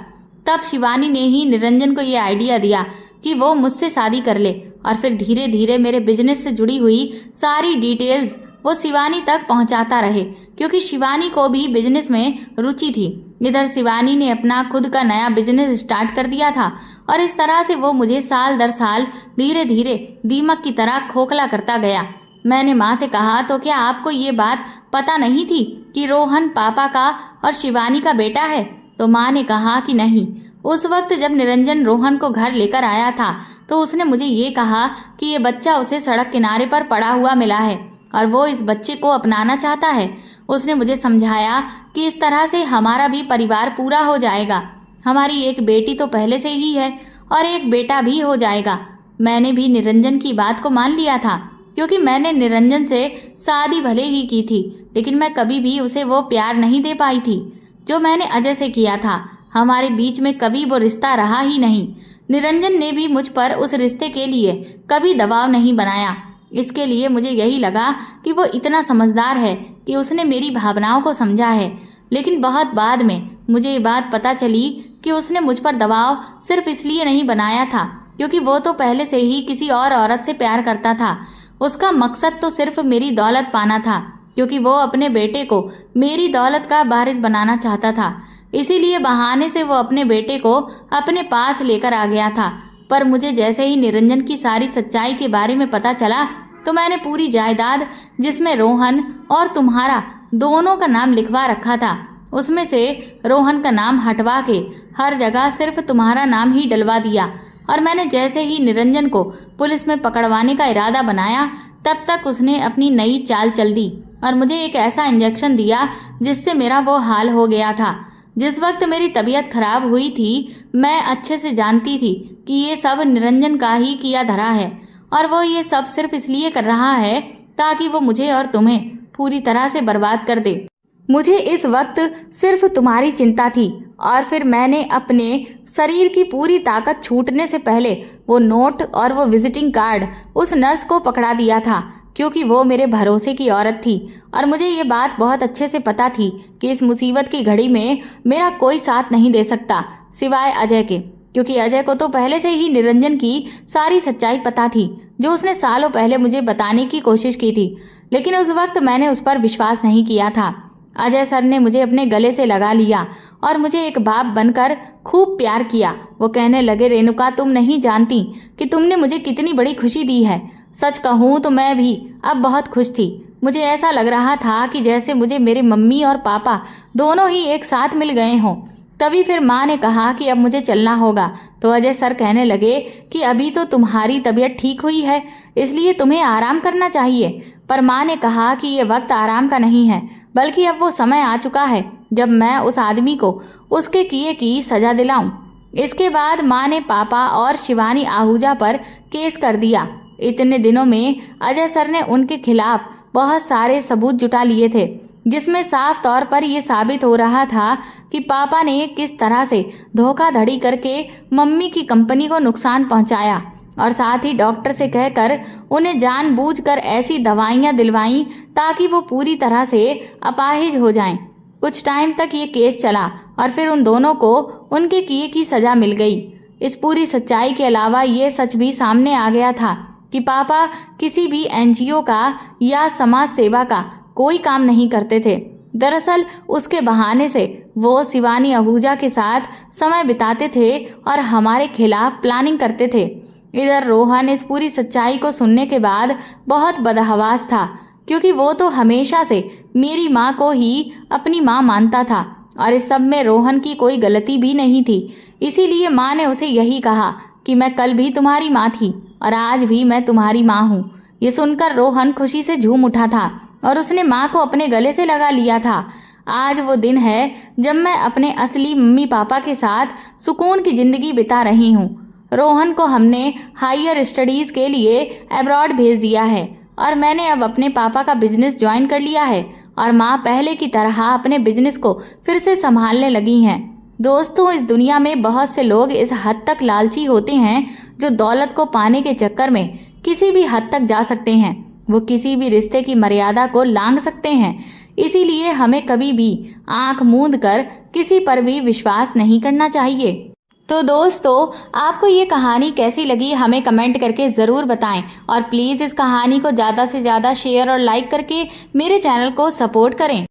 तब शिवानी ने ही निरंजन को ये आइडिया दिया कि वो मुझसे शादी कर ले और फिर धीरे धीरे मेरे बिजनेस से जुड़ी हुई सारी डिटेल्स वो शिवानी तक पहुंचाता रहे, क्योंकि शिवानी को भी बिजनेस में रुचि थी। इधर शिवानी ने अपना खुद का नया बिजनेस स्टार्ट कर दिया था और इस तरह से वो मुझे साल दर साल धीरे धीरे दीमक की तरह खोखला करता गया। मैंने माँ से कहा, तो क्या आपको ये बात पता नहीं थी कि रोहन पापा का और शिवानी का बेटा है? तो माँ ने कहा कि नहीं। उस वक्त जब निरंजन रोहन को घर लेकर आया था तो उसने मुझे ये कहा कि ये बच्चा उसे सड़क किनारे पर पड़ा हुआ मिला है और वो इस बच्चे को अपनाना चाहता है। उसने मुझे समझाया कि इस तरह से हमारा भी परिवार पूरा हो जाएगा। हमारी एक बेटी तो पहले से ही है और एक बेटा भी हो जाएगा। मैंने भी निरंजन की बात को मान लिया था, क्योंकि मैंने निरंजन से शादी भले ही की थी, लेकिन मैं कभी भी उसे वो प्यार नहीं दे पाई थी जो मैंने अजय से किया था। हमारे बीच में कभी वो रिश्ता रहा ही नहीं। निरंजन ने भी मुझ पर उस रिश्ते के लिए कभी दबाव नहीं बनाया। इसके लिए मुझे यही लगा कि वो इतना समझदार है कि उसने मेरी भावनाओं को समझा है। लेकिन बहुत बाद में मुझे ये बात पता चली कि उसने मुझ पर दबाव सिर्फ इसलिए नहीं बनाया था क्योंकि वो तो पहले से ही किसी और औरत से प्यार करता था। उसका मकसद तो सिर्फ मेरी दौलत पाना था, क्योंकि वो अपने बेटे को मेरी दौलत का वारिस बनाना चाहता था। इसीलिए बहाने से वो अपने बेटे को अपने पास लेकर आ गया था। पर मुझे जैसे ही निरंजन की सारी सच्चाई के बारे में पता चला तो मैंने पूरी जायदाद, जिसमें रोहन और तुम्हारा दोनों का नाम लिखवा रखा था, उसमें से रोहन का नाम हटवा के हर जगह सिर्फ तुम्हारा नाम ही डलवा दिया। और मैंने जैसे ही निरंजन को पुलिस में पकड़वाने का इरादा बनाया, तब तक उसने अपनी नई चाल चल दी और मुझे एक ऐसा इंजेक्शन दिया जिससे मेरा वो हाल हो गया था। जिस वक्त मेरी तबीयत खराब हुई थी, मैं अच्छे से जानती थी कि ये सब निरंजन का ही किया धरा है और वो ये सब सिर्फ इसलिए कर रहा है ताकि वो मुझे और तुम्हें पूरी तरह से बर्बाद कर दे। मुझे इस वक्त सिर्फ तुम्हारी चिंता थी और फिर मैंने अपने शरीर की पूरी ताकत छूटने से पहले वो नोट और वो विजिटिंग कार्ड उस नर्स को पकड़ा दिया था, क्योंकि वो मेरे भरोसे की औरत थी और मुझे ये बात बहुत अच्छे से पता थी कि इस मुसीबत की घड़ी में मेरा कोई साथ नहीं दे सकता सिवाय अजय के, क्योंकि अजय को तो पहले से ही निरंजन की सारी सच्चाई पता थी जो उसने सालों पहले मुझे बताने की कोशिश की थी। लेकिन उस वक्त मैंने उस पर विश्वास नहीं किया था। अजय सर ने मुझे अपने गले से लगा लिया और मुझे एक बाप बनकर खूब प्यार किया। वो कहने लगे, रेणुका, तुम नहीं जानती कि तुमने मुझे कितनी बड़ी खुशी दी है। सच कहूँ तो मैं भी अब बहुत खुश थी। मुझे ऐसा लग रहा था कि जैसे मुझे मेरे मम्मी और पापा दोनों ही एक साथ मिल गए हों। तभी फिर माँ ने कहा कि अब मुझे चलना होगा, तो अजय सर कहने लगे कि अभी तो तुम्हारी तबीयत ठीक हुई है, इसलिए तुम्हें आराम करना चाहिए। पर माँ ने कहा कि ये वक्त आराम का नहीं है, बल्कि अब वो समय आ चुका है जब मैं उस आदमी को उसके किए की सजा दिलाऊं। इसके बाद माँ ने पापा और शिवानी आहूजा पर केस कर दिया। इतने दिनों में अजय सर ने उनके खिलाफ बहुत सारे सबूत जुटा लिए थे, जिसमें साफ तौर पर यह साबित हो रहा था कि पापा ने किस तरह से धोखाधड़ी करके मम्मी की कंपनी को नुकसान पहुंचाया और साथ ही डॉक्टर से कहकर उन्हें जानबूझकर ऐसी दवाइयां दिलवाईं ताकि वो पूरी तरह से अपाहिज हो जाएं। कुछ टाइम तक ये केस चला और फिर उन दोनों को उनके किए की सजा मिल गई। इस पूरी सच्चाई के अलावा ये सच भी सामने आ गया था कि पापा किसी भी एनजीओ का या समाज सेवा का कोई काम नहीं करते थे। दरअसल उसके बहाने से वो शिवानी आहूजा के साथ समय बिताते थे और हमारे खिलाफ प्लानिंग करते थे। इधर रोहन इस पूरी सच्चाई को सुनने के बाद बहुत बदहवास था, क्योंकि वो तो हमेशा से मेरी माँ को ही अपनी माँ मानता था और इस सब में रोहन की कोई गलती भी नहीं थी। इसीलिए माँ ने उसे यही कहा कि मैं कल भी तुम्हारी माँ थी और आज भी मैं तुम्हारी माँ हूँ। ये सुनकर रोहन खुशी से झूम उठा था और उसने माँ को अपने गले से लगा लिया था। आज वो दिन है जब मैं अपने असली मम्मी पापा के साथ सुकून की ज़िंदगी बिता रही हूँ। रोहन को हमने हायर स्टडीज़ के लिए अब्रॉड भेज दिया है और मैंने अब अपने पापा का बिजनेस ज्वाइन कर लिया है और माँ पहले की तरह अपने बिजनेस को फिर से संभालने लगी हैं। दोस्तों, इस दुनिया में बहुत से लोग इस हद तक लालची होते हैं जो दौलत को पाने के चक्कर में किसी भी हद तक जा सकते हैं। वो किसी भी रिश्ते की मर्यादा को लांघ सकते हैं। इसीलिए हमें कभी भी आंख मूंद कर किसी पर भी विश्वास नहीं करना चाहिए। तो दोस्तों, आपको ये कहानी कैसी लगी हमें कमेंट करके ज़रूर बताएं और प्लीज़ इस कहानी को ज़्यादा से ज़्यादा शेयर और लाइक करके मेरे चैनल को सपोर्ट करें।